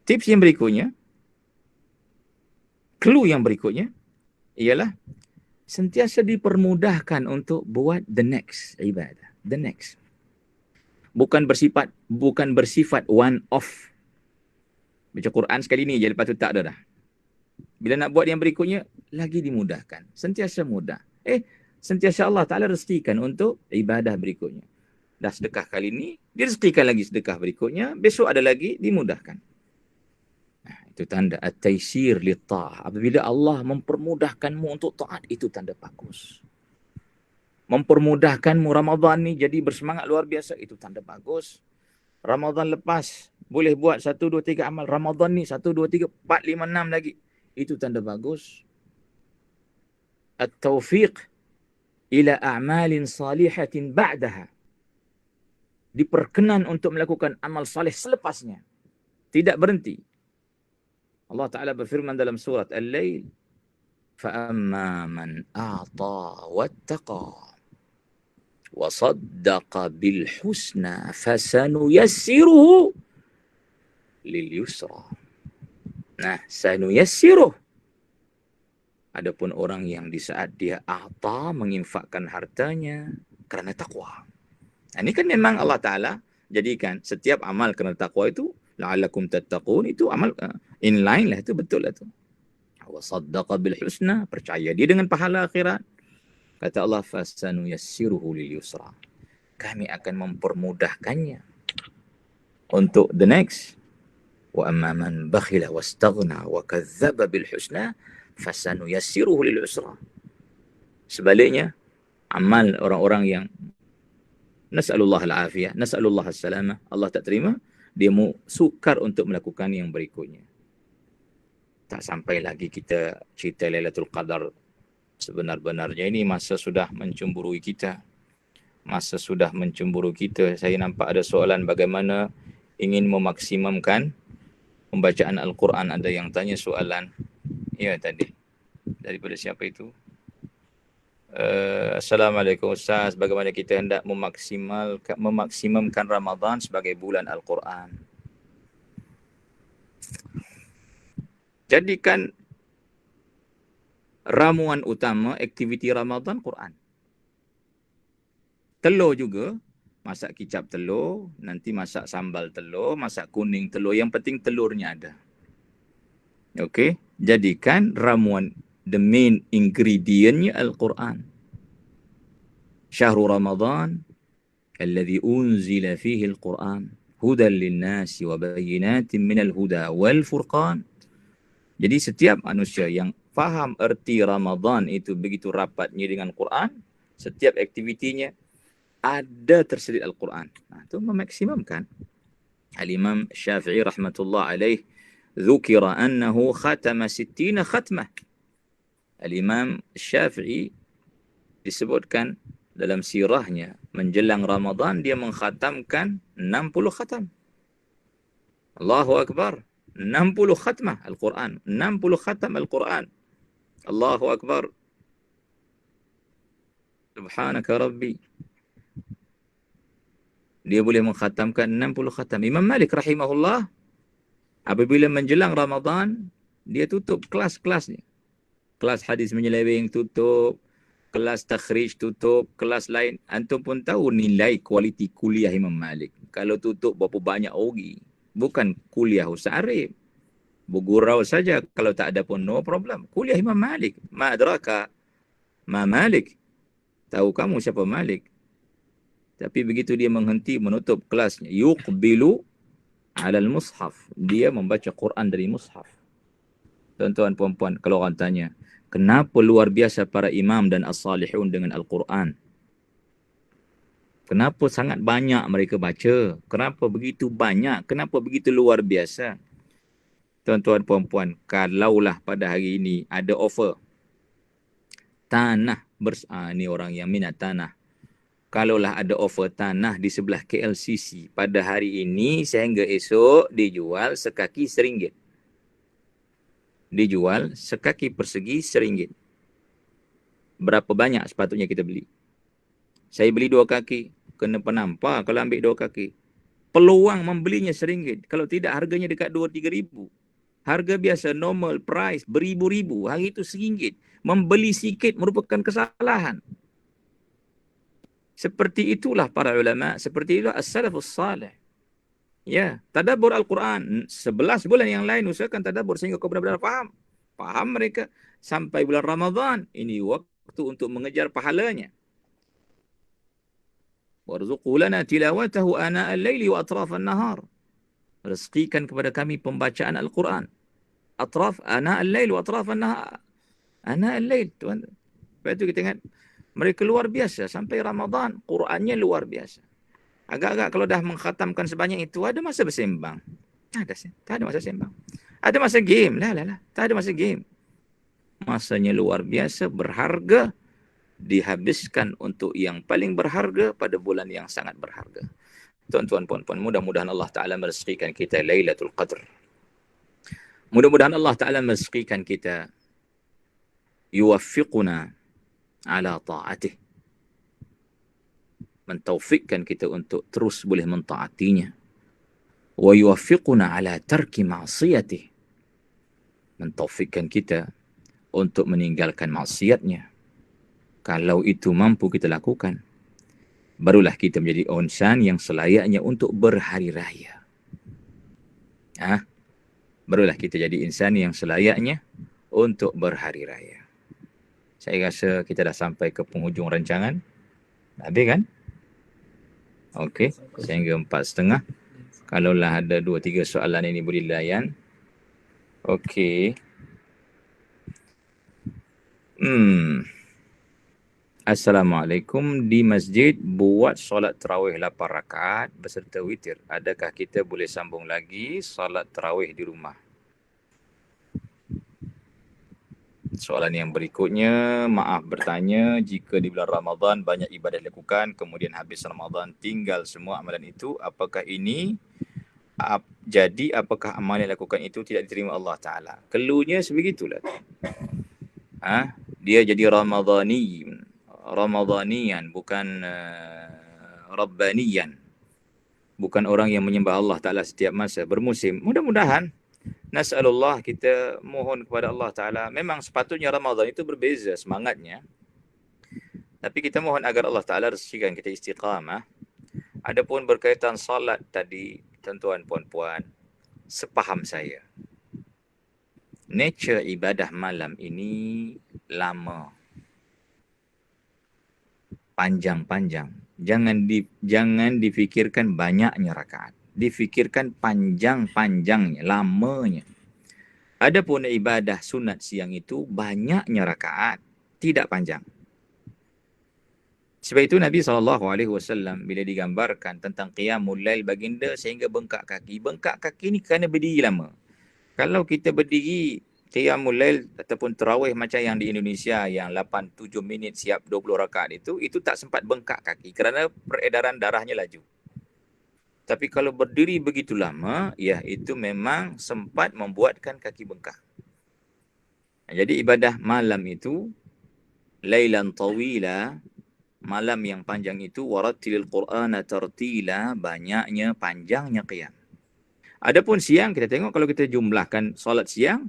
Tips yang berikutnya, clue yang berikutnya ialah sentiasa dipermudahkan untuk buat the next ibadah. The next. Bukan bersifat one off. Baca Quran sekali ni je, lepas tu tak ada dah. Bila nak buat yang berikutnya, lagi dimudahkan. Sentiasa mudah. Sentiasa Allah Ta'ala rezekikan untuk ibadah berikutnya. Dah sedekah kali ni, dia rezekikan lagi sedekah berikutnya, besok ada lagi, dimudahkan. Nah, itu tanda at-taysir lit-ta'ah. Apabila Allah mempermudahkanmu untuk taat, itu tanda bagus. Mempermudahkanmu Ramadan ni jadi bersemangat luar biasa, itu tanda bagus. Ramadan lepas boleh buat 1, 2, 3 amal. Ramadan ni 1, 2, 3, 4, 5, 6 lagi. Itu tanda bagus. At-taufiq ila a'malin salihatin ba'daha. Diperkenan untuk melakukan amal salih selepasnya. Tidak berhenti. Allah Ta'ala berfirman dalam surat Al-Lail, فَأَمَّا مَنْ أَعْطَى وَاتَّقَى وَصَدَّقَ بِالْحُسْنَى فَسَنُيَسِّرُهُ لِلْيُسْرَى. Nah, sanuyassiruh. Adapun orang yang di saat dia a'ta, menginfakkan hartanya kerana takwa. Nah, ini kan memang Allah Ta'ala jadikan setiap amal kerana takwa itu, la'allakum tattaqun, itu amal inline lah, itu betul lah tu. Wa saddaqa bil husna, percaya dia dengan pahala akhirat. Kata Allah, fasanuyassiruhu lil yusra. Kami akan mempermudahkannya untuk the next. Wa amma man bakhila wastaghna wa kadzdzaba bil husna fasanuyassiruhu lil usra. Sebaliknya, amal orang-orang yang nas'alullah al-afiyah, nas'alullah as-salamah, Allah tak terima, dia mau sukar untuk melakukan yang berikutnya. Tak sampai lagi kita cerita Lailatul Qadar. Sebenar-benarnya ini masa sudah mencemburui kita. Saya nampak ada soalan bagaimana ingin memaksimumkan pembacaan Al-Quran. Ada yang tanya soalan. Ya, tadi. Daripada siapa itu? Assalamualaikum Ustaz. Bagaimana kita hendak memaksimumkan Ramadan sebagai bulan Al-Quran? Jadikan ramuan utama aktiviti Ramadan Quran. Telur juga, masak kicap telur, nanti masak sambal telur, masak kuning telur. Yang penting telurnya ada. Okey, jadikan ramuan the main ingredientnya Al-Quran. Syahrul Ramadan alladhi unzila fihi Al-Quran hudan linnasi wa bayyinatin minal huda wal furqan. Jadi setiap manusia yang faham erti Ramadan itu begitu rapatnya dengan Quran, setiap aktivitinya ada terselit Al-Quran. Nah, itu memaksimumkan. Al-Imam Syafi'i rahmatullah alaih dzukira annahu khatama 60 khatmah. Al-Imam Syafi'i disebutkan dalam sirahnya menjelang Ramadan dia mengkhatamkan 60 khatam. Allahu Akbar. 60 khatmah Al-Quran. 60 khatam Al-Quran. Allahu Akbar. Subhanaka Rabbi. Dia boleh mengkhatamkan 60 khatam. Imam Malik rahimahullah, apabila menjelang Ramadan, dia tutup kelas-kelasnya. Kelas hadis menyeleweng tutup, kelas takhrij tutup, kelas lain. Antum pun tahu nilai kualiti kuliah Imam Malik. Kalau tutup berapa banyak rugi. Bukan kuliah Ustaz Arif. Bergurau saja, kalau tak ada pun no problem. Kuliah Imam Malik. Ma adraka ma Malik. Tahu kamu siapa Malik? Tapi begitu dia menghenti menutup kelasnya, yuqbilu alal mushaf. Dia membaca Quran dari mushaf. Tuan-tuan puan-puan, kalau orang tanya, kenapa luar biasa para imam dan as-salihun dengan Al-Quran? Kenapa sangat banyak mereka baca? Kenapa begitu banyak? Kenapa begitu luar biasa? Tuan-tuan puan-puan, kalaulah pada hari ini ada offer tanah, ni orang yang minat tanah. Kalaulah ada offer tanah di sebelah KLCC pada hari ini sehingga esok dijual sekaki RM1. Dijual sekaki persegi RM1. Berapa banyak sepatutnya kita beli? Saya beli 2 kaki. Kena penampak kalau ambil 2 kaki. Peluang membelinya RM1. Kalau tidak harganya dekat 2-3 ribu. Harga biasa normal price beribu-ribu. Hari itu RM1. Membeli sikit merupakan kesalahan. Seperti itulah para ulama, seperti itulah as-salafus salih. Ya, tadabbur Al-Quran 11 bulan yang lain usahakan tadabbur sehingga kau benar-benar faham. Faham mereka sampai bulan Ramadan. Ini waktu untuk mengejar pahalanya. Warzuqu lana tilawatahu ana al-laili wa atrafan nahar. Rezekikan kepada kami pembacaan Al-Quran. Atraf ana al-lail wa atrafan nahar. Ana al-lail, tuan. Lepas itu kita ingat mereka luar biasa sampai Ramadan, Qurannya luar biasa. Agak-agak kalau dah mengkhatamkan sebanyak itu, ada masa bersembang. Tak ada masa sembang. Ada masa game. Tak ada masa game. Masanya luar biasa, berharga, dihabiskan untuk yang paling berharga pada bulan yang sangat berharga. Tuan-tuan, puan-puan, mudah-mudahan Allah Ta'ala merezekikan kita Lailatul Qadr. Mudah-mudahan Allah Ta'ala merezekikan kita yuwaffiquna ala ta'atih. Mentaufikkan kita untuk terus boleh mentaatinya. Wa yuwaffiquna ala tarki ma'siyatih. Mentaufikkan kita untuk meninggalkan maksiatnya. Kalau itu mampu kita lakukan, barulah kita menjadi insan yang selayaknya untuk berhari raya. Barulah kita jadi insan yang selayaknya untuk berhari raya. Saya rasa kita dah sampai ke penghujung rancangan. Habis kan? Okey, sehingga 4.30. Kalaulah ada 2-3 soalan ini boleh layan. Okey. Assalamualaikum. Di masjid buat solat tarawih 8 rakaat beserta witir. Adakah kita boleh sambung lagi solat tarawih di rumah? Soalan yang berikutnya, maaf bertanya, jika di bulan Ramadan banyak ibadah dilakukan, kemudian habis Ramadan tinggal semua amalan itu, apakah ini jadi apakah amalan yang dilakukan itu tidak diterima Allah Ta'ala? Keluarnya sebegitulah. Dia jadi Ramadanian, bukan Rabbanian. Bukan orang yang menyembah Allah Ta'ala setiap masa, bermusim. Mudah-mudahan nas'alullah, kita mohon kepada Allah Ta'ala. Memang sepatutnya Ramadan itu berbeza semangatnya. Tapi kita mohon agar Allah Ta'ala rezekikan kita istiqamah. Adapun berkaitan salat tadi, tuan-tuan puan-puan, sepaham saya, nature ibadah malam ini lama, panjang-panjang. Jangan difikirkan banyaknya rakaat. Difikirkan panjang-panjangnya, lamanya. Adapun ibadah sunat siang itu banyaknya rakaat, tidak panjang. Sebab itu Nabi SAW bila digambarkan tentang qiyamul lail baginda sehingga bengkak kaki. Bengkak kaki ni kerana berdiri lama. Kalau kita berdiri qiyamul lail ataupun tarawih macam yang di Indonesia yang 8-7 minit siap 20 rakaat itu tak sempat bengkak kaki kerana peredaran darahnya laju. Tapi kalau berdiri begitu lama, ya itu memang sempat membuatkan kaki bengkak. Jadi ibadah malam itu lailan tawila, malam yang panjang itu, warattilil Qur'ana tartila, banyaknya panjangnya qiyam. Adapun siang kita tengok kalau kita jumlahkan solat siang,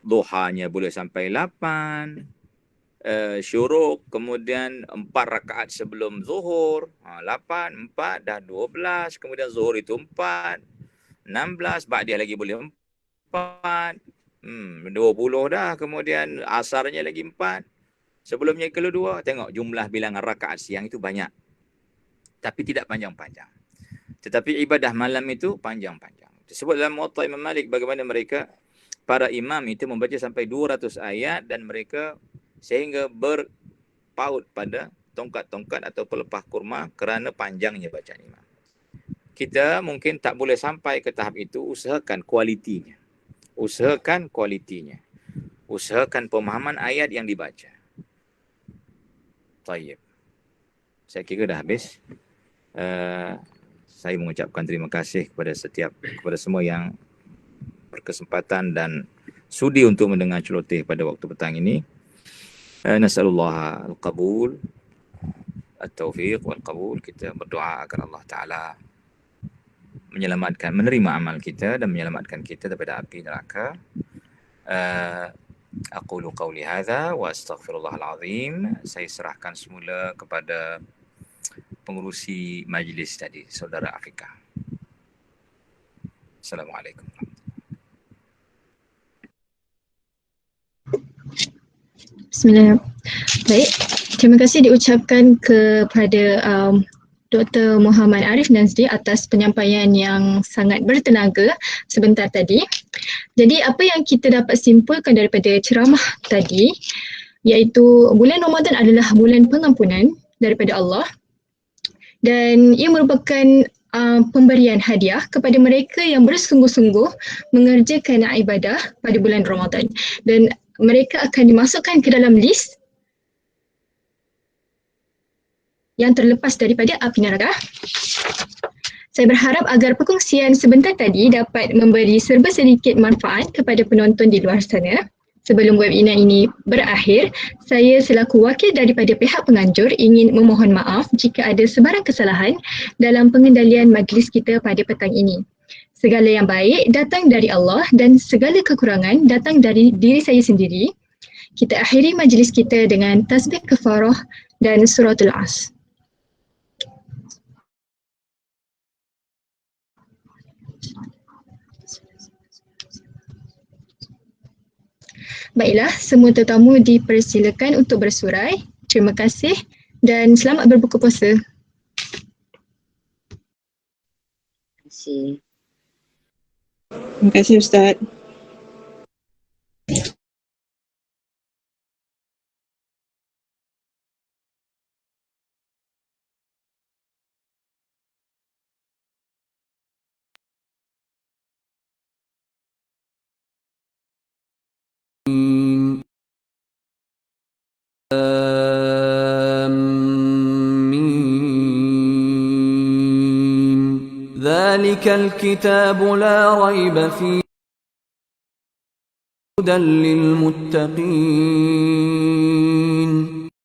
duhanya boleh sampai 8, syuruk, kemudian 4 rakaat sebelum zuhur, 8, 4 dah 12, kemudian zuhur itu 4, 16, ba'diyah lagi boleh 4, 20 dah, kemudian asarnya lagi 4. Sebelumnya kedua, tengok jumlah bilangan rakaat siang itu banyak. Tapi tidak panjang-panjang. Tetapi ibadah malam itu panjang-panjang. Disebut dalam Muwatta Imam Malik bagaimana mereka, para imam itu membaca sampai 200 ayat dan mereka sehingga berpaut pada tongkat-tongkat atau pelepah kurma kerana panjangnya bacaan imam. Kita mungkin tak boleh sampai ke tahap itu, usahakan kualitinya. Usahakan kualitinya. Usahakan pemahaman ayat yang dibaca. Tayyib. Saya kira dah habis. Saya mengucapkan terima kasih kepada semua yang berkesempatan dan sudi untuk mendengar celoteh pada waktu petang ini. Nasallallahu al-qabul, at-taufiq wal-qabul. Kita berdoa agar Allah Ta'ala menerima amal kita dan menyelamatkan kita daripada api neraka. Aqulu qawli hadha wa astaghfirullahal azim. Saya serahkan semula kepada pengurusi majlis tadi, Saudara Afrika. Assalamualaikum. Bismillahirrahmanirrahim. Baik, terima kasih diucapkan kepada Dr. Muhammad Arif Nazri atas penyampaian yang sangat bertenaga sebentar tadi. Jadi apa yang kita dapat simpulkan daripada ceramah tadi, iaitu bulan Ramadan adalah bulan pengampunan daripada Allah dan ia merupakan pemberian hadiah kepada mereka yang bersungguh-sungguh mengerjakan ibadah pada bulan Ramadan, dan mereka akan dimasukkan ke dalam list yang terlepas daripada api neraka. Saya berharap agar perkongsian sebentar tadi dapat memberi serba sedikit manfaat kepada penonton di luar sana. Sebelum webinar ini berakhir, saya selaku wakil daripada pihak penganjur ingin memohon maaf jika ada sebarang kesalahan dalam pengendalian majlis kita pada petang ini. Segala yang baik datang dari Allah dan segala kekurangan datang dari diri saya sendiri. Kita akhiri majlis kita dengan tasbih kafarah dan suratul As. Baiklah, semua tetamu dipersilakan untuk bersurai. Terima kasih dan selamat berbuka puasa. Terima kasih. Terima kasih Ustaz. ذلك الكتاب لا ريب فيه هدى للمتقين